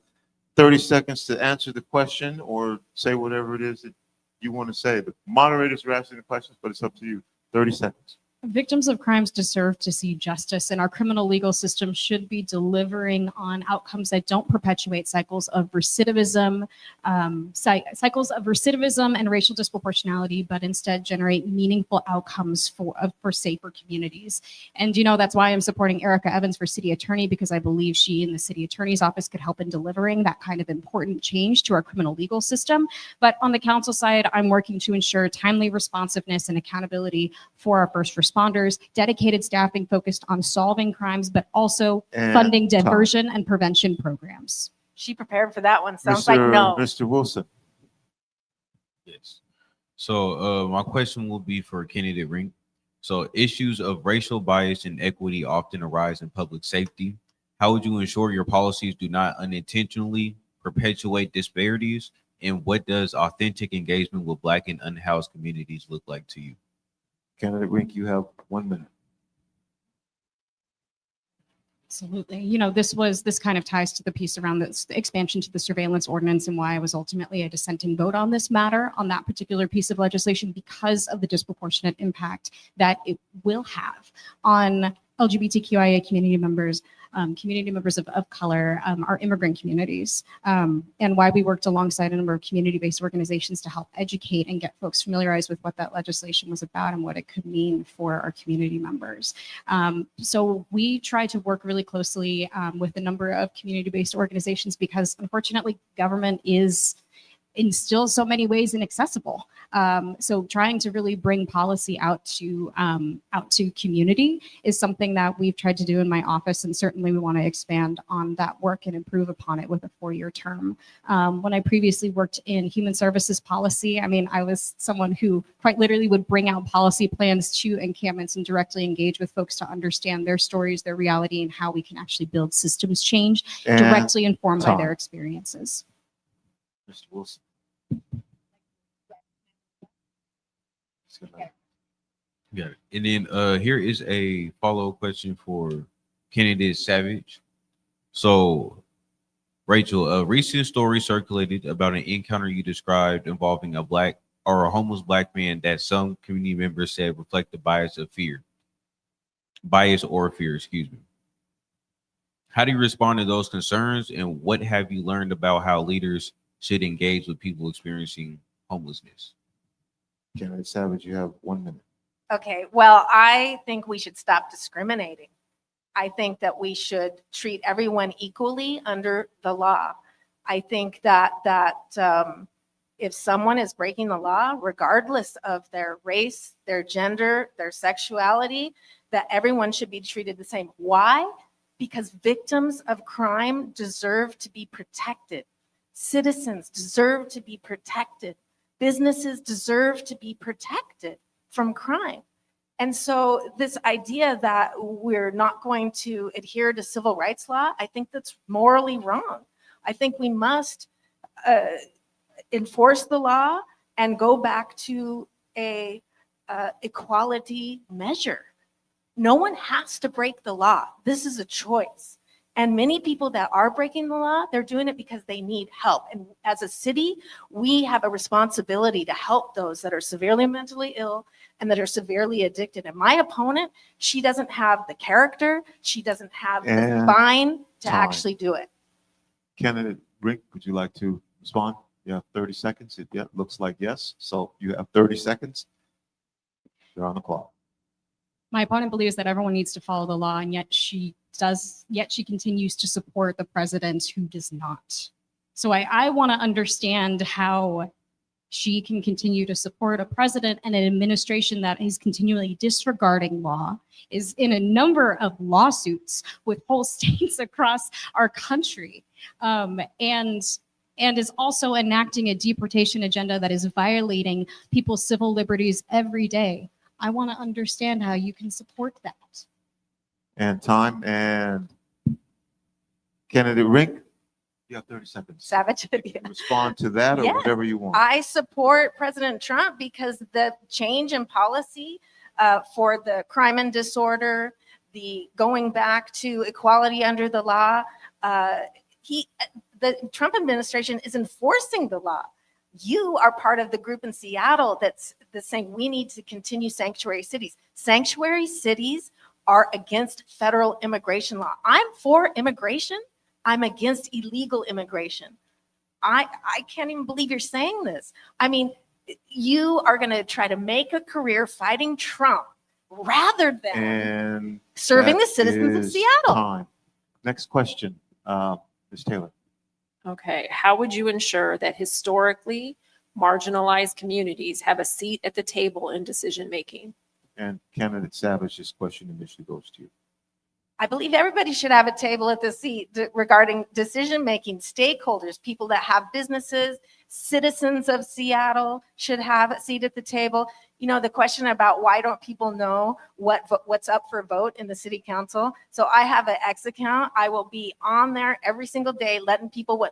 30 seconds to answer the question or say whatever it is that you want to say. The moderators are asking the questions, but it's up to you. 30 seconds. Victims of crimes deserve to see justice, and our criminal legal system should be delivering on outcomes that don't perpetuate cycles of recidivism, and racial disproportionality, but instead generate meaningful outcomes for safer communities. And that's why I'm supporting Erica Evans for city attorney, because I believe she and the city attorney's office could help in delivering that kind of important change to our criminal legal system. But on the council side, I'm working to ensure timely responsiveness and accountability for our first responders, dedicated staffing focused on solving crimes, but also funding diversion and prevention programs. She prepared for that one. Sounds like no. Mr. Wilson. Yes. So my question will be for candidate Rinck. So issues of racial bias and equity often arise in public safety. How would you ensure your policies do not unintentionally perpetuate disparities? And what does authentic engagement with Black and unhoused communities look like to you? Candidate Rinck, you have 1 minute. Absolutely. This kind of ties to the piece around the expansion to the surveillance ordinance and why I was ultimately a dissenting vote on this matter, on that particular piece of legislation, because of the disproportionate impact that it will have on LGBTQIA community members of color, our immigrant communities, and why we worked alongside a number of community-based organizations to help educate and get folks familiarized with what that legislation was about and what it could mean for our community members. So we try to work really closely with a number of community-based organizations, because unfortunately government is in still so many ways inaccessible. So trying to really bring policy out to community is something that we've tried to do in my office, and certainly we want to expand on that work and improve upon it with a 4-year term. When I previously worked in human services policy, I was someone who quite literally would bring out policy plans to encampments and directly engage with folks to understand their stories, their reality, and how we can actually build systems change directly informed by their experiences. Mr. Wilson. Got it. And then here is a follow-up question for candidate Savage. So, Rachel, a recent story circulated about an encounter you described involving a Black or a homeless Black man that some community members said reflected bias or fear, excuse me. How do you respond to those concerns, and what have you learned about how leaders should engage with people experiencing homelessness? Candidate Savage, you have 1 minute. Okay, well, I think we should stop discriminating. I think that we should treat everyone equally under the law. I think that if someone is breaking the law, regardless of their race, their gender, their sexuality, that everyone should be treated the same. Why? Because victims of crime deserve to be protected. Citizens deserve to be protected. Businesses deserve to be protected from crime. And so this idea that we're not going to adhere to civil rights law, I think that's morally wrong. I think we must enforce the law and go back to a equality measure. No one has to break the law. This is a choice. And many people that are breaking the law, they're doing it because they need help. And as a city, we have a responsibility to help those that are severely mentally ill and that are severely addicted. And my opponent, she doesn't have the character, she doesn't have the spine to actually do it. Candidate Rinck, would you like to respond? You have 30 seconds. It looks like yes. So you have 30 seconds. You're on the clock. My opponent believes that everyone needs to follow the law, and yet she continues to support the president who does not. So I want to understand how she can continue to support a president and an administration that is continually disregarding law, is in a number of lawsuits with whole states across our country, and is also enacting a deportation agenda that is violating people's civil liberties every day. I want to understand how you can support that. And time, and candidate Rinck, you have 30 seconds. Savage. Respond to that or whatever you want. I support President Trump because the change in policy for the crime and disorder, the going back to equality under the law, the Trump administration is enforcing the law. You are part of the group in Seattle that's saying we need to continue sanctuary cities. Sanctuary cities are against federal immigration law. I'm for immigration. I'm against illegal immigration. I can't even believe you're saying this. I mean, you are going to try to make a career fighting Trump rather than And serving that the citizens of is Seattle. Time. Next question, Ms. Taylor. Okay, how would you ensure that historically marginalized communities have a seat at the table in decision-making? And Candidate Savage, this question initially goes to you. I believe everybody should have a table at the seat regarding decision-making. Stakeholders, people that have businesses, citizens of Seattle should have a seat at the table. You know, the question about why don't people know what's up for vote in the city council. So I have an X account. I will be on there every single day, letting people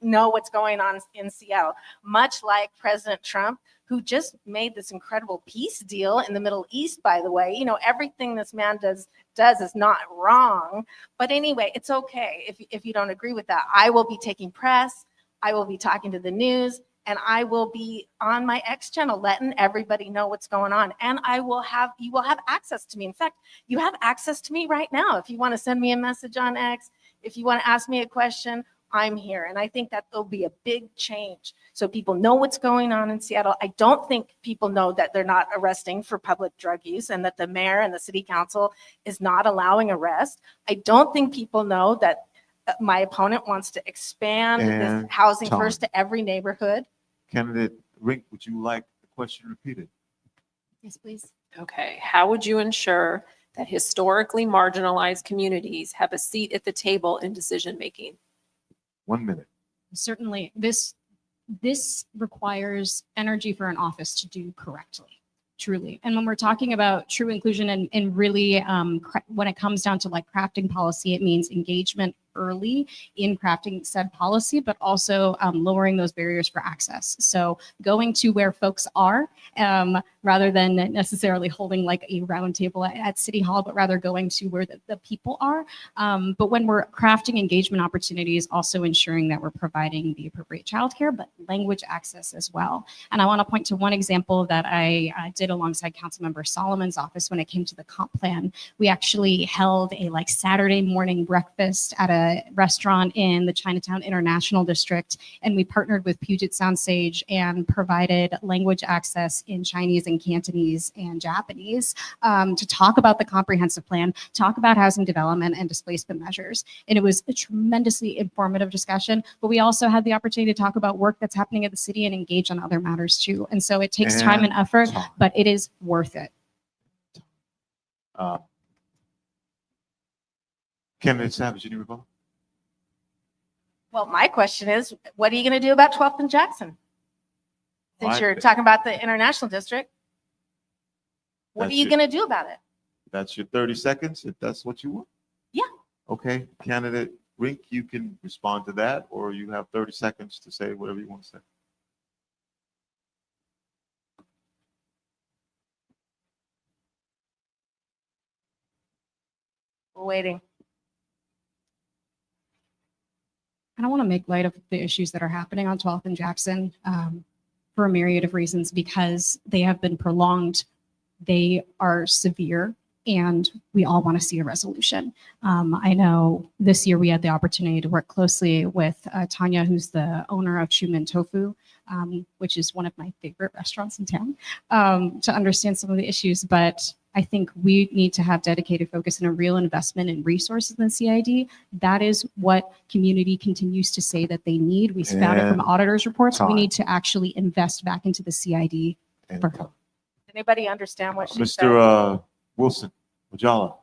know what's going on in Seattle, much like President Trump, who just made this incredible peace deal in the Middle East, by the way. You know, everything this man does is not wrong. But anyway, it's okay if you don't agree with that. I will be taking press. I will be talking to the news, and I will be on my X channel letting everybody know what's going on. And you will have access to me. In fact, you have access to me right now. If you want to send me a message on X, if you want to ask me a question, I'm here. And I think that there'll be a big change. So people know what's going on in Seattle. I don't think people know that they're not arresting for public drug use and that the mayor and the city council is not allowing arrest. I don't think people know that my opponent wants to expand this housing first to every neighborhood. Candidate Rinck, would you like the question repeated? Yes, please. Okay, how would you ensure that historically marginalized communities have a seat at the table in decision-making? 1 minute. Certainly, this requires energy for an office to do correctly, truly. And when we're talking about true inclusion and really when it comes down to like crafting policy, it means engagement early in crafting said policy, but also lowering those barriers for access. So going to where folks are rather than necessarily holding like a round table at City Hall, but rather going to where the people are. But when we're crafting engagement opportunities, also ensuring that we're providing the appropriate childcare, but language access as well. And I want to point to one example that I did alongside Councilmember Solomon's office when it came to the comp plan. We actually held a like Saturday morning breakfast at a restaurant in the Chinatown International District, and we partnered with Puget Sound Sage and provided language access in Chinese and Cantonese and Japanese to talk about the comprehensive plan, talk about housing development and displacement measures. And it was a tremendously informative discussion, but we also had the opportunity to talk about work that's happening at the city and engage on other matters too. And so it takes time and effort, but it is worth it. Candidate Savage, any rebuttal? Well, my question is, what are you going to do about 12th and Jackson? Since you're talking about the International District, what are you going to do about it? That's your 30 seconds, if that's what you want? Yeah. Okay, Candidate Rinck, you can respond to that, or you have 30 seconds to say whatever you want to say. We're waiting. I don't want to make light of the issues that are happening on 12th and Jackson for a myriad of reasons, because they have been prolonged. They are severe, and we all want to see a resolution. I know this year we had the opportunity to work closely with Tanya, who's the owner of Chumin Tofu, which is one of my favorite restaurants in town, to understand some of the issues. But I think we need to have dedicated focus and a real investment in resources in the CID. That is what community continues to say that they need. We found it from auditors' reports. We need to actually invest back into the CID. Anybody understand what she said? Mr. Wilson, Ojala.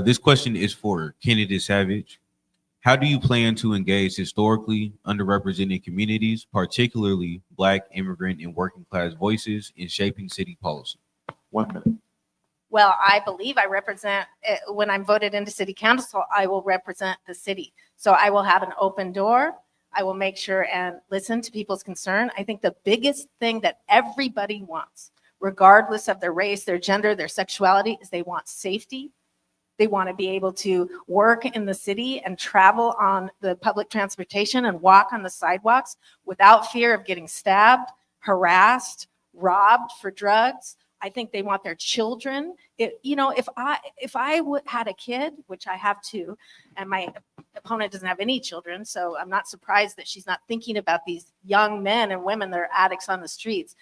This question is for Candidate Savage. How do you plan to engage historically underrepresented communities, particularly Black, immigrant, and working class voices in shaping city policy? 1 minute. Well, I believe I represent, when I'm voted into city council, I will represent the city. So I will have an open door. I will make sure and listen to people's concern. I think the biggest thing that everybody wants, regardless of their race, their gender, their sexuality, is they want safety, They want to be able to work in the city and travel on the public transportation and walk on the sidewalks without fear of getting stabbed, harassed, robbed for drugs. I think they want their children. If I had a kid, which I have two, and my opponent doesn't have any children, so I'm not surprised that she's not thinking about these young men and women that are addicts on the streets.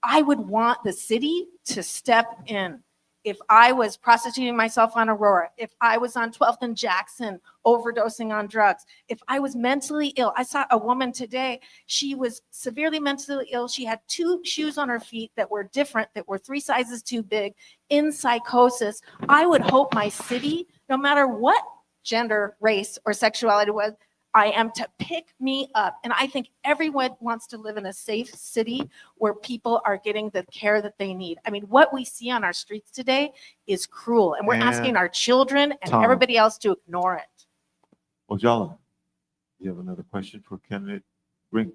I would want the city to step in. If I was prostituting myself on Aurora, if I was on 12th and Jackson overdosing on drugs, if I was mentally ill, I saw a woman today, she was severely mentally ill. She had 2 shoes on her feet that were different, that were 3 sizes too big, in psychosis. I would hope my city, no matter what gender, race, or sexuality was, I am to pick me up. And I think everyone wants to live in a safe city where people are getting the care that they need. I mean, what we see on our streets today is cruel, and we're asking our children and everybody else to ignore it. Ojala, you have another question for candidate Rinck?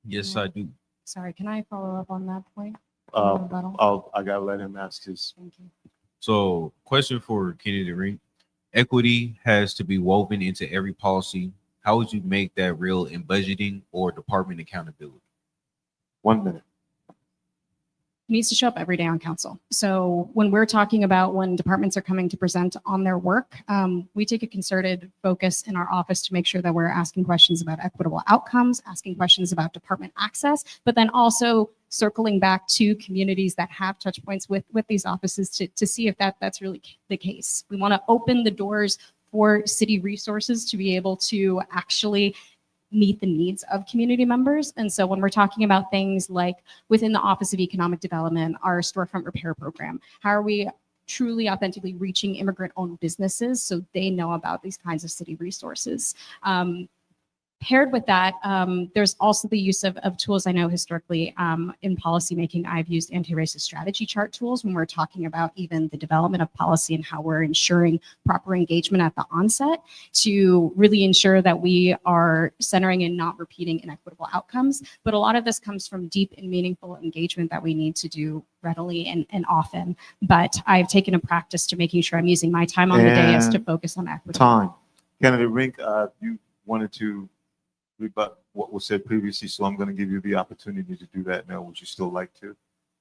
Yes, I do. Sorry, can I follow up on that point? I gotta let him ask his. Thank you. So, question for candidate Rinck. Equity has to be woven into every policy. How would you make that real in budgeting or department accountability? 1 minute. Needs to show up every day on council. So when we're talking about when departments are coming to present on their work, we take a concerted focus in our office to make sure that we're asking questions about equitable outcomes, asking questions about department access, but then also circling back to communities that have touch points with these offices to see if that's really the case. We want to open the doors for city resources to be able to actually meet the needs of community members. And so when we're talking about things like within the Office of Economic Development, our storefront repair program, how are we truly authentically reaching immigrant-owned businesses so they know about these kinds of city resources? Paired with that, there's also the use of tools. I know historically in policymaking, I've used anti-racist strategy chart tools when we're talking about even the development of policy and how we're ensuring proper engagement at the onset to really ensure that we are centering and not repeating inequitable outcomes. But a lot of this comes from deep and meaningful engagement that we need to do readily and often. But I've taken a practice to making sure I'm using my time on the dais to focus on equity. Time. Candidate Rinck, you wanted to rebut what was said previously, so I'm going to give you the opportunity to do that now. Would you still like to,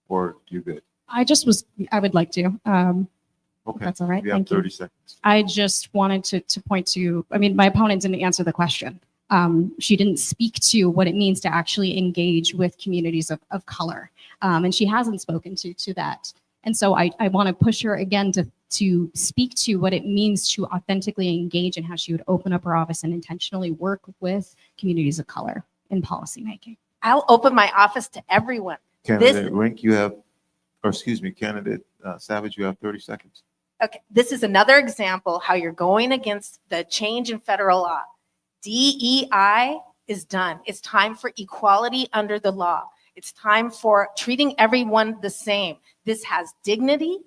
or you good? I would like to. Okay, that's all right. You have Thank 30 you. seconds. I just wanted to point to, I mean, my opponent didn't answer the question. She didn't speak to what it means to actually engage with communities of color. And she hasn't spoken to that. And so I want to push her again to speak to what it means to authentically engage and how she would open up her office and intentionally work with communities of color in policymaking. I'll open my office to everyone. Candidate Rinck, Candidate Savage, you have 30 seconds. Okay, this is another example how you're going against the change in federal law. DEI is done. It's time for equality under the law. It's time for treating everyone the same. This has dignity.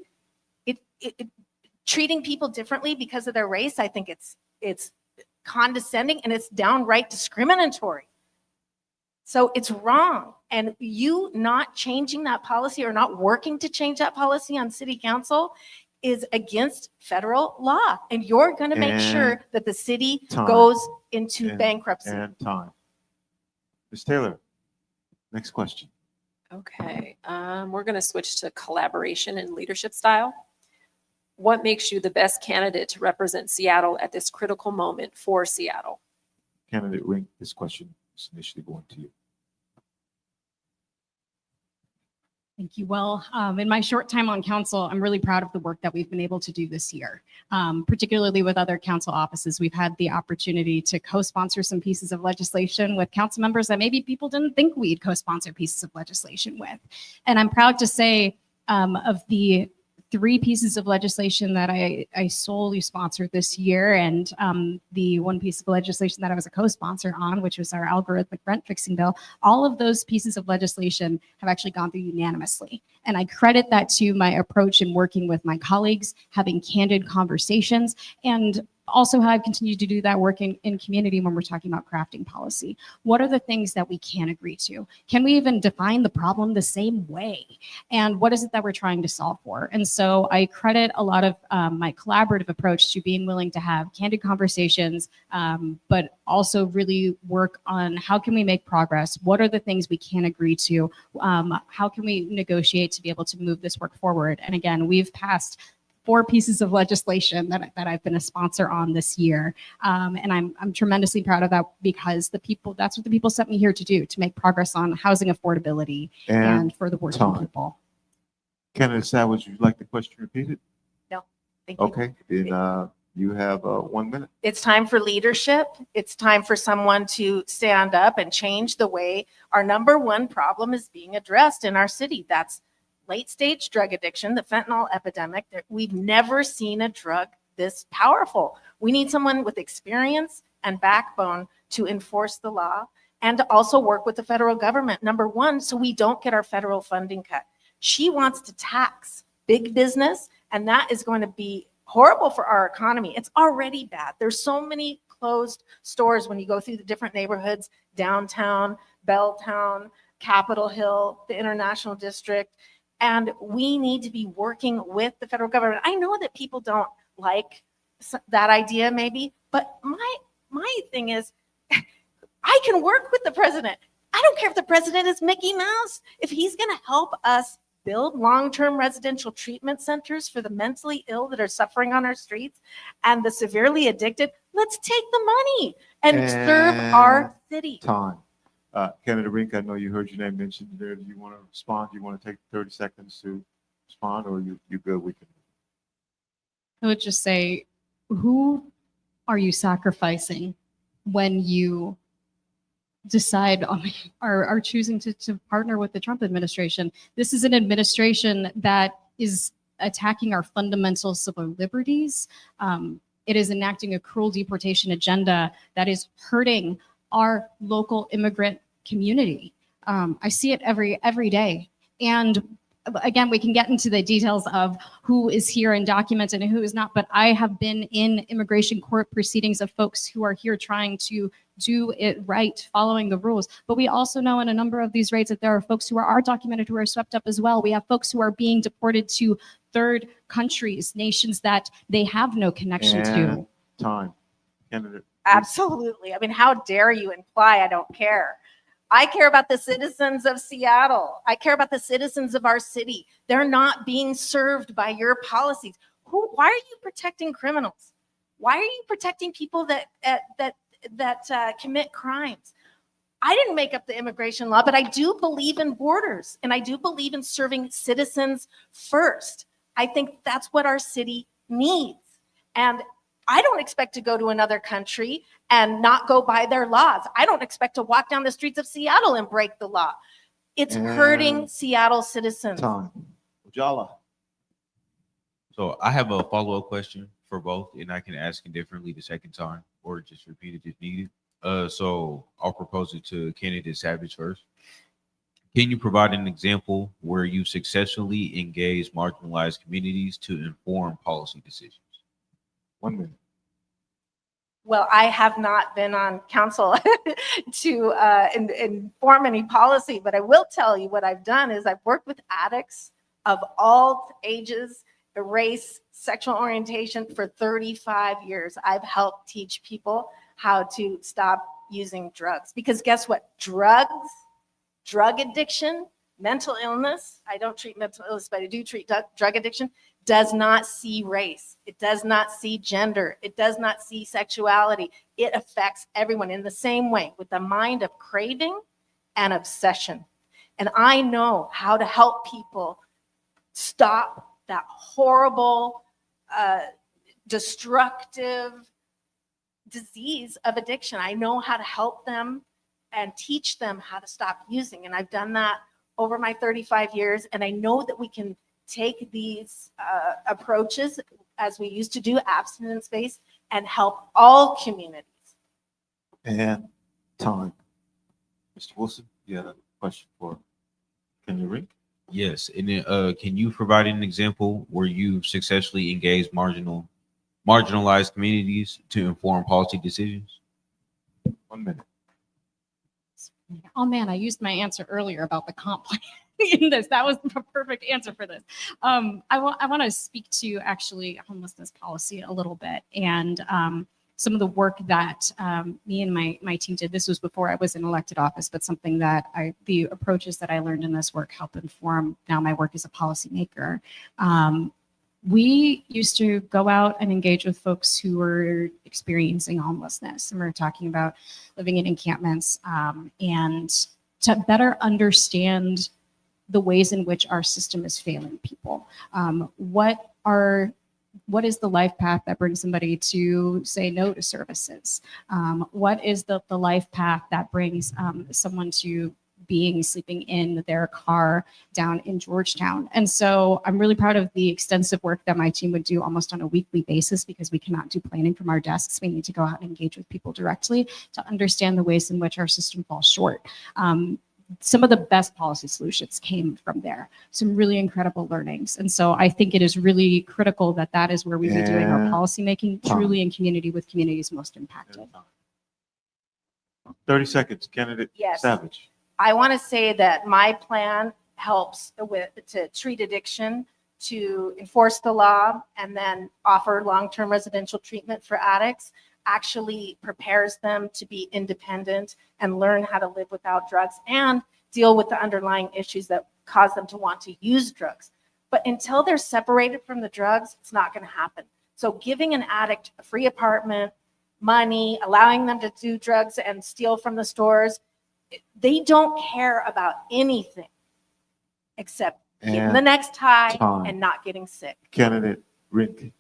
Treating people differently because of their race, I think it's condescending and it's downright discriminatory. So it's wrong. And you not changing that policy or not working to change that policy on city council is against federal law. And you're going to make sure that the city goes into bankruptcy. And time. Ms. Taylor, next question. Okay, we're going to switch to collaboration and leadership style. What makes you the best candidate to represent Seattle at this critical moment for Seattle? Candidate Rinck, this question is initially going to you. Thank you. Well, in my short time on council, I'm really proud of the work that we've been able to do this year, particularly with other council offices. We've had the opportunity to co-sponsor some pieces of legislation with council members that maybe people didn't think we'd co-sponsor pieces of legislation with. And I'm proud to say of the 3 pieces of legislation that I solely sponsored this year, and the 1 piece of legislation that I was a co-sponsor on, which was our algorithmic rent fixing bill, all of those pieces of legislation have actually gone through unanimously. And I credit that to my approach in working with my colleagues, having candid conversations, and also have continued to do that work in community when we're talking about crafting policy. What are the things that we can agree to? Can we even define the problem the same way? And what is it that we're trying to solve for? And so I credit a lot of my collaborative approach to being willing to have candid conversations, but also really work on how can we make progress? What are the things we can agree to? How can we negotiate to be able to move this work forward? And again, we've passed 4 pieces of legislation that I've been a sponsor on this year. And I'm tremendously proud of that because that's what the people sent me here to do, to make progress on housing affordability and for the working people. Candidate Savage, would you like the question repeated? No, thank you. Okay, then you have 1 minute. It's time for leadership. It's time for someone to stand up and change the way our number one problem is being addressed in our city. That's late stage drug addiction, the fentanyl epidemic. We've never seen a drug this powerful. We need someone with experience and backbone to enforce the law and to also work with the federal government, number one, so we don't get our federal funding cut. She wants to tax big business, and that is going to be horrible for our economy. It's already bad. There's so many closed stores when you go through the different neighborhoods, downtown, Belltown, Capitol Hill, the International District. And we need to be working with the federal government. I know that people don't like that idea maybe, but my thing is I can work with the president. I don't care if the president is Mickey Mouse. If he's going to help us build long-term residential treatment centers for the mentally ill that are suffering on our streets and the severely addicted, let's take the money and serve our city. Time. Candidate Rinck, I know you heard your name mentioned there. Do you want to respond? Do you want to take 30 seconds to respond, or you good? We can. I would just say, who are you sacrificing when you decide on are choosing to partner with the Trump administration? This is an administration that is attacking our fundamental civil liberties. It is enacting a cruel deportation agenda that is hurting our local immigrant community. I see it every day. And again, we can get into the details of who is here and documented and who is not, but I have been in immigration court proceedings of folks who are here trying to do it right, following the rules. But we also know in a number of these raids that there are folks who are documented who are swept up as well. We have folks who are being deported to third countries, nations that they have no connection to. Time. Candidate. Absolutely. I mean, how dare you imply I don't care? I care about the citizens of Seattle. I care about the citizens of our city. They're not being served by your policies. Why are you protecting criminals? Why are you protecting people that commit crimes? I didn't make up the immigration law, but I do believe in borders, and I do believe in serving citizens first. I think that's what our city needs. And I don't expect to go to another country and not go by their laws. I don't expect to walk down the streets of Seattle and break the law. It's hurting Seattle citizens. Time. Ujala. So I have a follow-up question for both, and I can ask it differently the second time or just repeat it if needed. So I'll propose it to candidate Savage first. Can you provide an example where you successfully engaged marginalized communities to inform policy decisions? 1 minute. Well, I have not been on council to inform any policy, but I will tell you what I've done is I've worked with addicts of all ages, race, sexual orientation for 35 years. I've helped teach people how to stop using drugs because guess what? Drugs, drug addiction, mental illness, I don't treat mental illness, but I do treat drug addiction, does not see race. It does not see gender. It does not see sexuality. It affects everyone in the same way with the mind of craving and obsession. And I know how to help people stop that horrible, destructive disease of addiction. I know how to help them and teach them how to stop using. And I've done that over my 35 years. And I know that we can take these approaches as we used to do, abstinence-based, and help all communities. And time. Mr. Wilson, you had a question for Candidate Rinck? Yes, and then, can you provide an example where you successfully engaged marginalized communities to inform policy decisions? 1 minute. Oh man, I used my answer earlier about the comp plan in this. That was the perfect answer for this. I want to speak to actually homelessness policy a little bit and some of the work that me and my team did. This was before I was in elected office, but something that the approaches that I learned in this work help inform now my work as a policymaker. We used to go out and engage with folks who were experiencing homelessness, and we were talking about living in encampments, and to better understand the ways in which our system is failing people. What is the life path that brings somebody to say no to services? What is the life path that brings someone to sleeping in their car down in Georgetown? And so I'm really proud of the extensive work that my team would do almost on a weekly basis, because we cannot do planning from our desks. We need to go out and engage with people directly to understand the ways in which our system falls short. Some of the best policy solutions came from there, some really incredible learnings. And so I think it is really critical that that is where we be doing our policy making, truly in community with communities most impacted. 30 seconds, candidate Yes. Savage. I want to say that my plan helps to treat addiction, to enforce the law, and then offer long-term residential treatment for addicts, actually prepares them to be independent and learn how to live without drugs and deal with the underlying issues that cause them to want to use drugs. But until they're separated from the drugs, it's not going to happen. So giving an addict a free apartment, money, allowing them to do drugs and steal from the stores, they don't care about anything except getting the next high and not getting sick. Candidate Rinck, would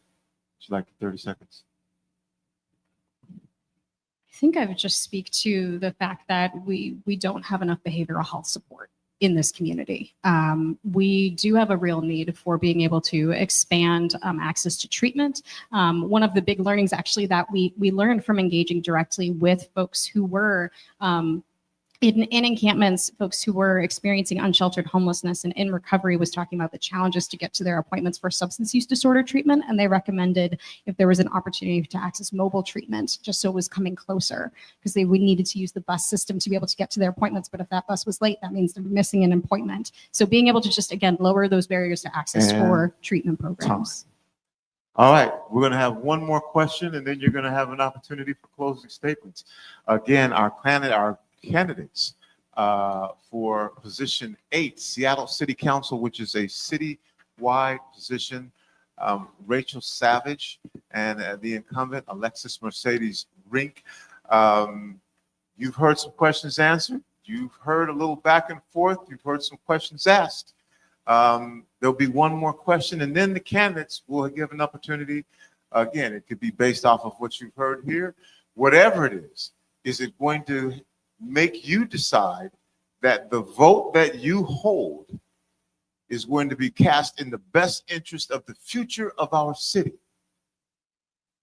you like 30 seconds? I think I would just speak to the fact that we don't have enough behavioral health support in this community. We do have a real need for being able to expand access to treatment. One of the big learnings actually that we learned from engaging directly with folks who were in encampments, folks who were experiencing unsheltered homelessness and in recovery was talking about the challenges to get to their appointments for substance use disorder treatment. And they recommended if there was an opportunity to access mobile treatment, just so it was coming closer, because they would needed to use the bus system to be able to get to their appointments. But if that bus was late, that means they're missing an appointment. So being able to just, again, lower those barriers to access for treatment programs. All right, we're going to have one more question, and then you're going to have an opportunity for closing statements. Again, our candidates for position 8, Seattle City Council, which is a city-wide position, Rachael Savage and the incumbent Alexis Mercedes Rinck. You've heard some questions answered. You've heard a little back and forth. You've heard some questions asked. There'll be one more question, and then the candidates will give an opportunity. Again, it could be based off of what you've heard here. Whatever it is it going to make you decide that the vote that you hold is going to be cast in the best interest of the future of our city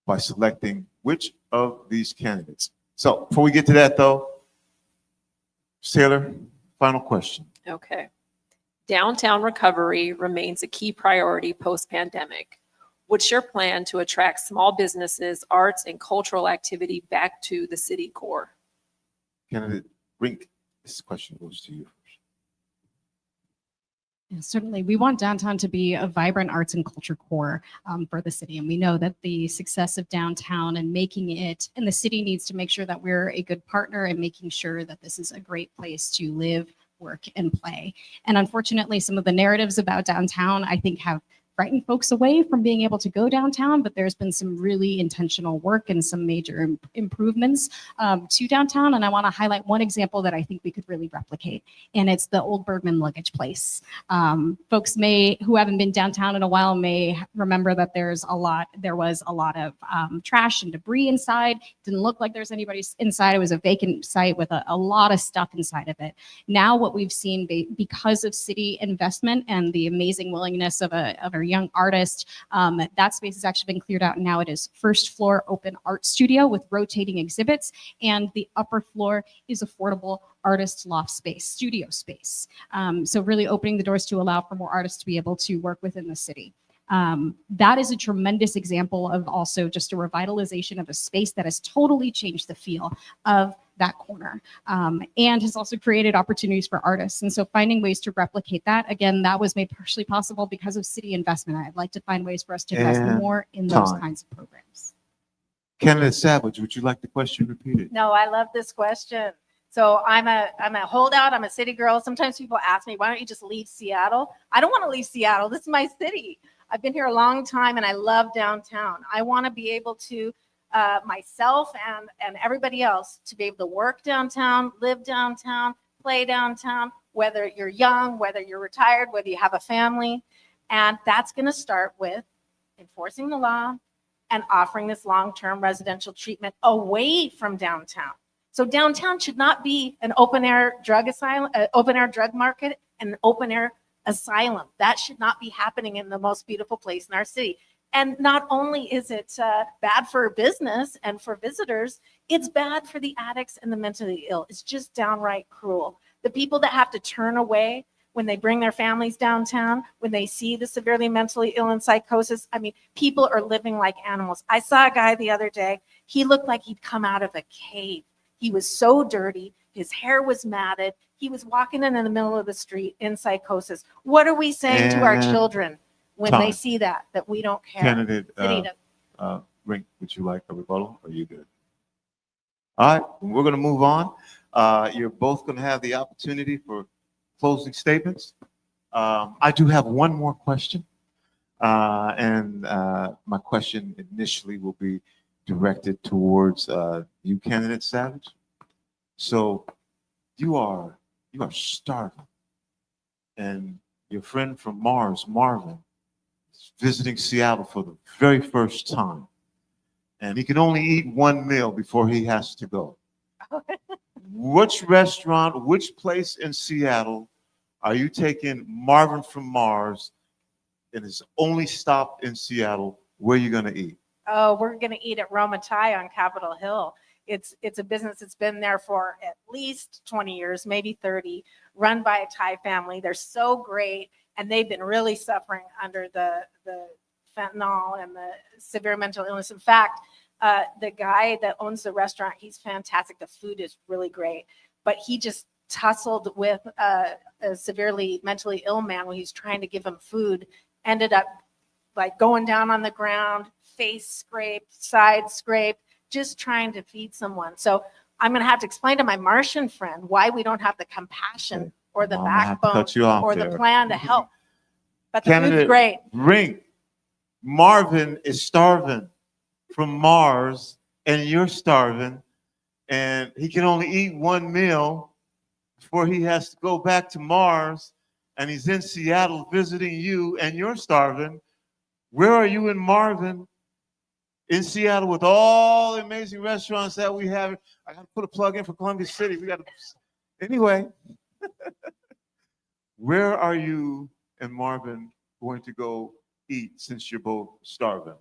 by selecting which of these candidates? So before we get to that, though, Taylor, final question. Okay. Downtown recovery remains a key priority post-pandemic. What's your plan to attract small businesses, arts, and cultural activity back to the city core? Candidate Rinck, this question goes to you first. Yeah, certainly, we want downtown to be a vibrant arts and culture core for the city. And we know that the success of downtown and making it, and the city needs to make sure that we're a good partner and making sure that this is a great place to live, work, and play. And unfortunately, some of the narratives about downtown, I think, have frightened folks away from being able to go downtown, but there's been some really intentional work and some major improvements to downtown. And I want to highlight one example that I think we could really replicate, and it's the old Bergman luggage place. Folks who haven't been downtown in a while may remember that there was a lot of trash and debris inside. Didn't look like there's anybody inside. It was a vacant site with a lot of stuff inside of it. Now what we've seen because of city investment and the amazing willingness of a young artist, that space has actually been cleared out. And now it is first floor open art studio with rotating exhibits, and the upper floor is affordable artist loft space, studio space. So really opening the doors to allow for more artists to be able to work within the city. That is a tremendous example of also just a revitalization of a space that has totally changed the feel of that corner, and has also created opportunities for artists. And so finding ways to replicate that, again, that was made partially possible because of city investment. I'd like to find ways for us to invest And more in those time. kinds of programs. Candidate Savage, would you like the question repeated? No, I love this question. So I'm a holdout. I'm a city girl. Sometimes people ask me, why don't you just leave Seattle? I don't want to leave Seattle. This is my city. I've been here a long time and I love downtown. I want to be able to, myself and everybody else, to be able to work downtown, live downtown, play downtown, whether you're young, whether you're retired, whether you have a family. And that's going to start with enforcing the law and offering this long-term residential treatment away from downtown. So downtown should not be an open-air drug asylum, open-air drug market, and an open-air asylum. That should not be happening in the most beautiful place in our city. And not only is it bad for business and for visitors, it's bad for the addicts and the mentally ill. It's just downright cruel. The people that have to turn away when they bring their families downtown, when they see the severely mentally ill and psychosis, I mean, people are living like animals. I saw a guy the other day. He looked like he'd come out of a cave. He was so dirty. His hair was matted. He was walking in the middle of the street in psychosis. What are we saying to our And children when time. they see that we don't care? Candidate City Rinck, would you like a rebuttal? Or are you good? All right, we're going to move on. You're both going to have the opportunity for closing statements. I do have one more question. And my question initially will be directed towards you, Candidate Savage. So you are starving, and your friend from Mars, Marvin, is visiting Seattle for the very first time, and he can only eat one meal before he has to go. Which restaurant, which place in Seattle are you taking Marvin from Mars, and his only stop in Seattle? Where are you going to eat? Oh, we're going to eat at Roma Thai on Capitol Hill. It's a business that's been there for at least 20 years, maybe 30, run by a Thai family. They're so great, and they've been really suffering under the fentanyl and the severe mental illness. In fact, the guy that owns the restaurant, he's fantastic. The food is really great, but he just tussled with a severely mentally ill man when he's trying to give him food, ended up like going down on the ground, face scraped, side scraped, just trying to feed someone. So I'm going to have to explain to my Martian friend why we don't have the compassion or the Mom, I have to backbone cut you off or there. the plan to help. But the Candidate food's great. Rinck, Marvin is starving from Mars, and you're starving, and he can only eat one meal before he has to go back to Mars, and he's in Seattle visiting you, and you're starving. Where are you in Marvin, in Seattle, with all the amazing restaurants that we have? I got to put a plug in for Columbia City. We got to, anyway. Where are you and Marvin going to go eat since you're both starving?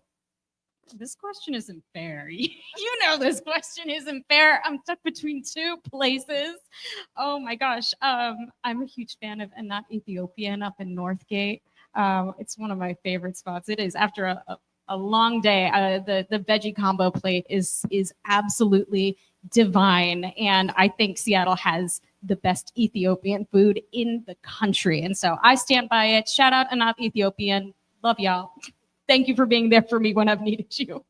This question isn't fair. You know this question isn't fair. I'm stuck between two places. Oh my gosh. I'm a huge fan of And Not Ethiopian up in Northgate. It's one of my favorite spots. It is after a long day. The veggie combo plate is absolutely divine. And I think Seattle has the best Ethiopian food in the country. And so I stand by it. Shout out And Not Ethiopian. Love y'all. Thank you for being there for me when I've needed you.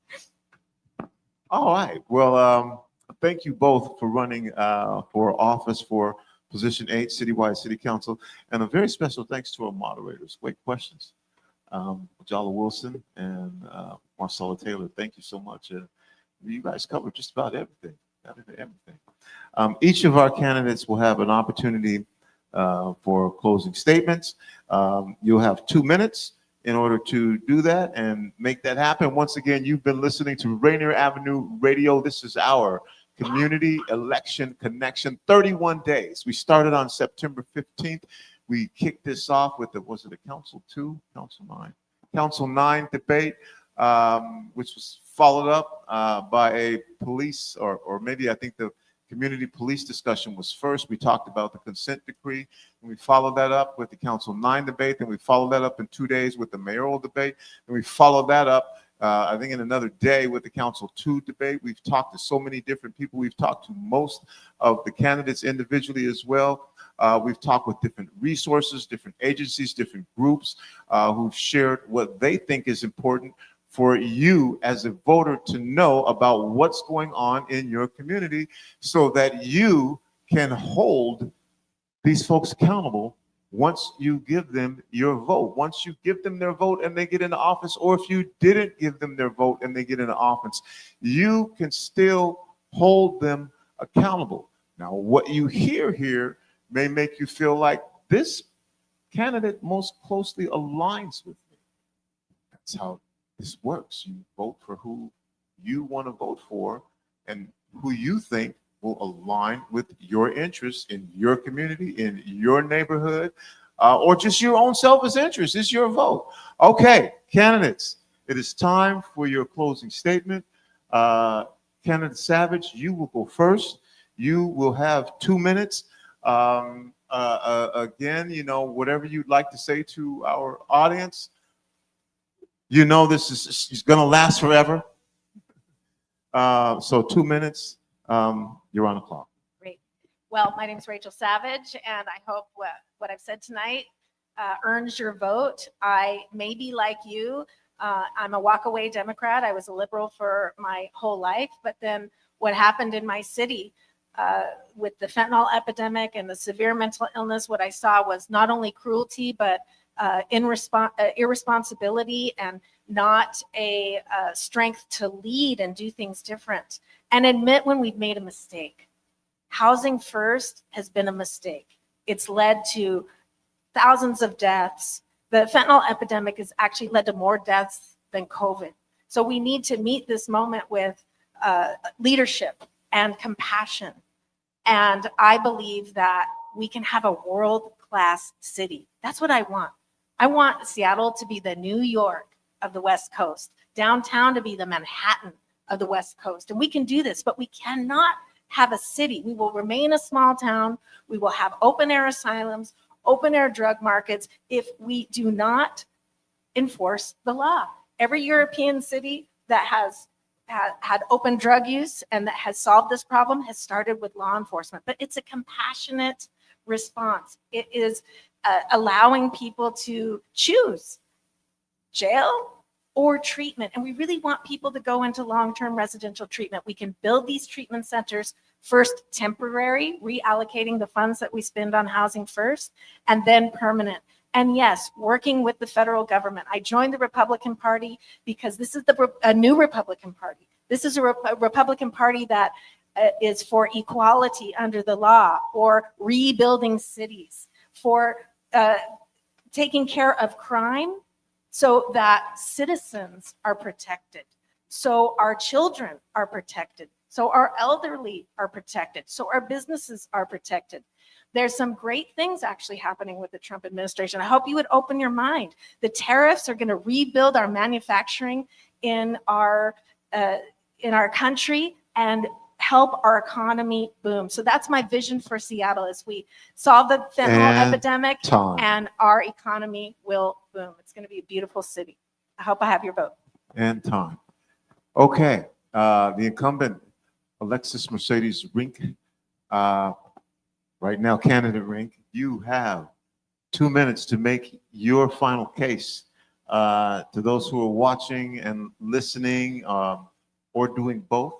All right. Well, thank you both for running for office for Position 8, Citywide City Council. And a very special thanks to our moderators. Great questions. Jala Wilson and Marcella Taylor, thank you so much. You guys covered just about everything. Each of our candidates will have an opportunity for closing statements. You'll have 2 minutes in order to do that and make that happen. Once again, you've been listening to Rainier Avenue Radio. This is our Community Election Connection, 31 days. We started on September 15th. We kicked this off with was it a Council 2? Council 9? Council 9 debate, which was followed up by a police, or maybe I think the community police discussion was first. We talked about the consent decree, and we followed that up with the Council 9 debate, and we followed that up in 2 days with the mayoral debate, and we followed that up, I think, in another day with the Council 2 debate. We've talked to so many different people. We've talked to most of the candidates individually as well. We've talked with different resources, different agencies, different groups who've shared what they think is important for you as a voter to know about what's going on in your community so that you can hold these folks accountable once you give them your vote. Once you give them their vote and they get into office, or if you didn't give them their vote and they get into office, you can still hold them accountable. Now, what you hear here may make you feel like this candidate most closely aligns with me. That's how this works. You vote for who you want to vote for and who you think will align with your interests in your community, in your neighborhood, or just your own selfish interest. It's your vote. Okay, candidates, it is time for your closing statement. Candidate Savage, you will go first. You will have 2 minutes. Again, you know, whatever you'd like to say to our audience. You know this is going to last forever. So 2 minutes, you're on the clock. Great. Well, my name is Rachael Savage, and I hope what I've said tonight earns your vote. I may be like you. I'm a walk-away Democrat. I was a liberal for my whole life, but then what happened in my city with the fentanyl epidemic and the severe mental illness, what I saw was not only cruelty, but irresponsibility and not a strength to lead and do things different and admit when we've made a mistake. Housing first has been a mistake. It's led to thousands of deaths. The fentanyl epidemic has actually led to more deaths than COVID. So we need to meet this moment with leadership and compassion. And I believe that we can have a world-class city. That's what I want. I want Seattle to be the New York of the West Coast, downtown to be the Manhattan of the West Coast. And we can do this, but we cannot have a city. We will remain a small town. We will have open air asylums, open air drug markets if we do not enforce the law. Every European city that has had open drug use and that has solved this problem has started with law enforcement, but it's a compassionate response. It is allowing people to choose jail or treatment. And we really want people to go into long-term residential treatment. We can build these treatment centers, first temporary, reallocating the funds that we spend on housing first, and then permanent. And yes, working with the federal government. I joined the Republican Party because this is a new Republican Party. This is a Republican Party that is for equality under the law, for rebuilding cities, for taking care of crime so that citizens are protected, so our children are protected, so our elderly are protected, so our businesses are protected. There's some great things actually happening with the Trump administration. I hope you would open your mind. The tariffs are going to rebuild our manufacturing in our country and help our economy boom. So that's my vision for Seattle as we solve the fentanyl epidemic and our economy will boom. It's going to be a beautiful city. I hope I have your vote. And time. Okay. The incumbent Alexis Mercedes Rinck, right now, candidate Rinck, you have 2 minutes to make your final case to those who are watching and listening or doing both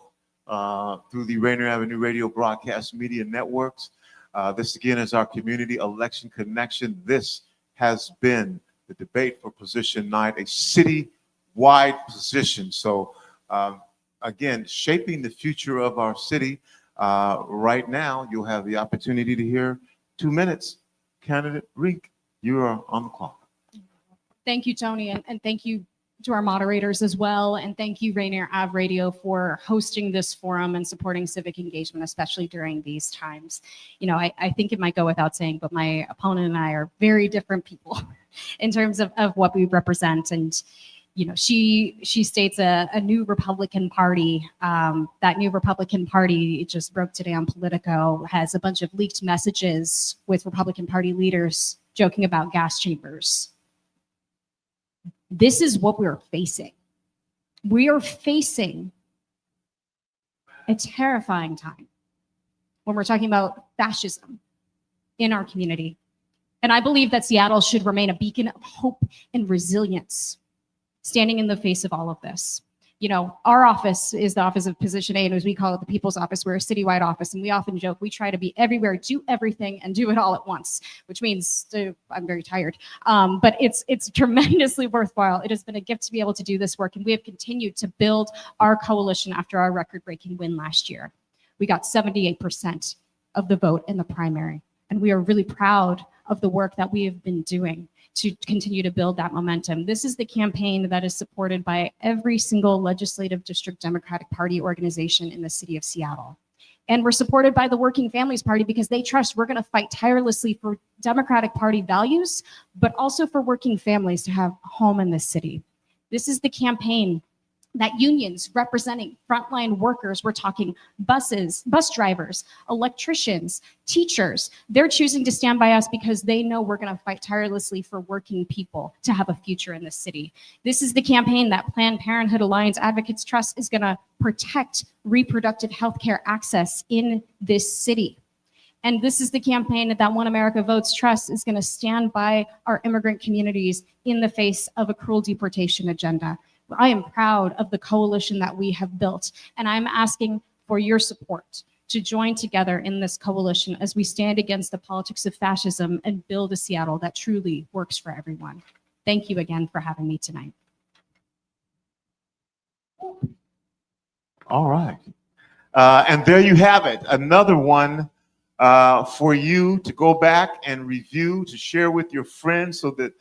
through the Rainier Avenue Radio broadcast media networks. This again is our community election connection. This has been the debate for position 9, a city-wide position. So again, shaping the future of our city. Right now, you'll have the opportunity to hear 2 minutes. Candidate Rinck, you are on the clock. Thank you, Tony, and thank you to our moderators as well. And thank you, Rainier Ave Radio, for hosting this forum and supporting civic engagement, especially during these times. You know, I think it might go without saying, but my opponent and I are very different people in terms of what we represent. And she states a new Republican Party. That new Republican Party, it just broke today on Politico, has a bunch of leaked messages with Republican Party leaders joking about gas chambers. This is what we're facing. We are facing a terrifying time when we're talking about fascism in our community. And I believe that Seattle should remain a beacon of hope and resilience, standing in the face of all of this. Our office is the Office of Position A, and as we call it, the People's Office. We're a citywide office, and we often joke we try to be everywhere, do everything, and do it all at once, which means I'm very tired. But it's tremendously worthwhile. It has been a gift to be able to do this work, and we have continued to build our coalition after our record-breaking win last year. We got 78% of the vote in the primary, and we are really proud of the work that we have been doing to continue to build that momentum. This is the campaign that is supported by every single legislative district Democratic Party organization in the city of Seattle. And we're supported by the Working Families Party because they trust we're gonna fight tirelessly for Democratic Party values, but also for working families to have a home in this city. This is the campaign that unions representing frontline workers, we're talking bus drivers, electricians, teachers, they're choosing to stand by us because they know we're gonna fight tirelessly for working people to have a future in this city. This is the campaign that Planned Parenthood Alliance Advocates Trust is gonna protect reproductive health care access in this city. And this is the campaign that One America Votes Trust is gonna stand by our immigrant communities in the face of a cruel deportation agenda. I am proud of the coalition that we have built, and I'm asking for your support to join together in this coalition as we stand against the politics of fascism and build a Seattle that truly works for everyone. Thank you again for having me tonight. All right. And there you have it. Another one for you to go back and review, to share with your friends so that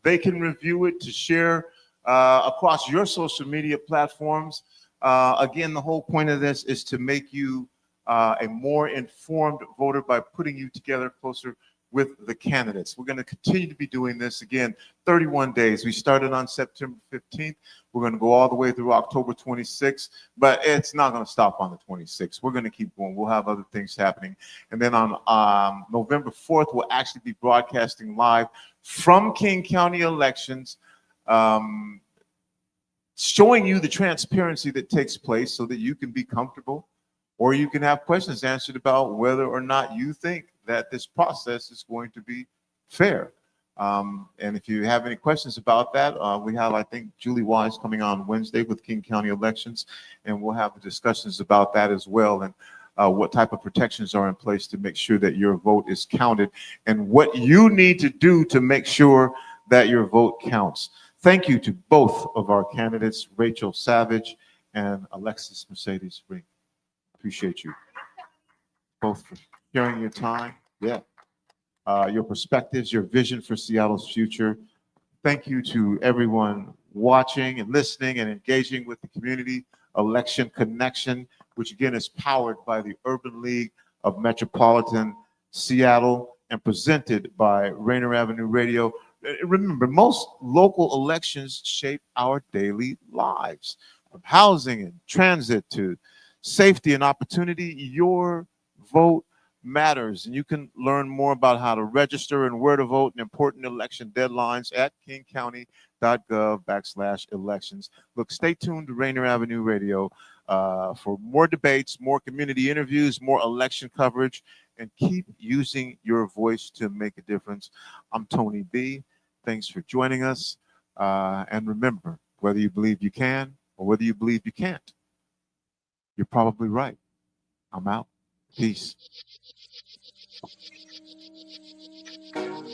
they can review it, to share across your social media platforms. Again, the whole point of this is to make you a more informed voter by putting you together closer with the candidates. We're going to continue to be doing this again, 31 days. We started on September 15th. We're going to go all the way through October 26th, but it's not going to stop on the 26th. We're going to keep going. We'll have other things happening. And then on November 4th, we'll actually be broadcasting live from King County elections, showing you the transparency that takes place so that you can be comfortable, or you can have questions answered about whether or not you think that this process is going to be fair. And if you have any questions about that, we have, I think, Julie Wise coming on Wednesday with King County elections, and we'll have discussions about that as well, and what type of protections are in place to make sure that your vote is counted, and what you need to do to make sure that your vote counts. Thank you to both of our candidates, Rachael Savage and Alexis Mercedes Rinck. Appreciate you both for sharing your time, your perspectives, your vision for Seattle's future. Thank you to everyone watching and listening and engaging with the community election connection, which again is powered by the Urban League of Metropolitan Seattle and presented by Rainier Avenue Radio. Remember, most local elections shape our daily lives, from housing and transit to safety and opportunity. Your vote matters, and you can learn more about how to register and where to vote and important election deadlines at kingcounty.gov/elections. Look, stay tuned to Rainier Avenue Radio for more debates, more community interviews, more election coverage, and keep using your voice to make a difference. I'm Tony B. Thanks for joining us. And remember, whether you believe you can or whether you believe you can't, you're probably right. I'm out. Peace.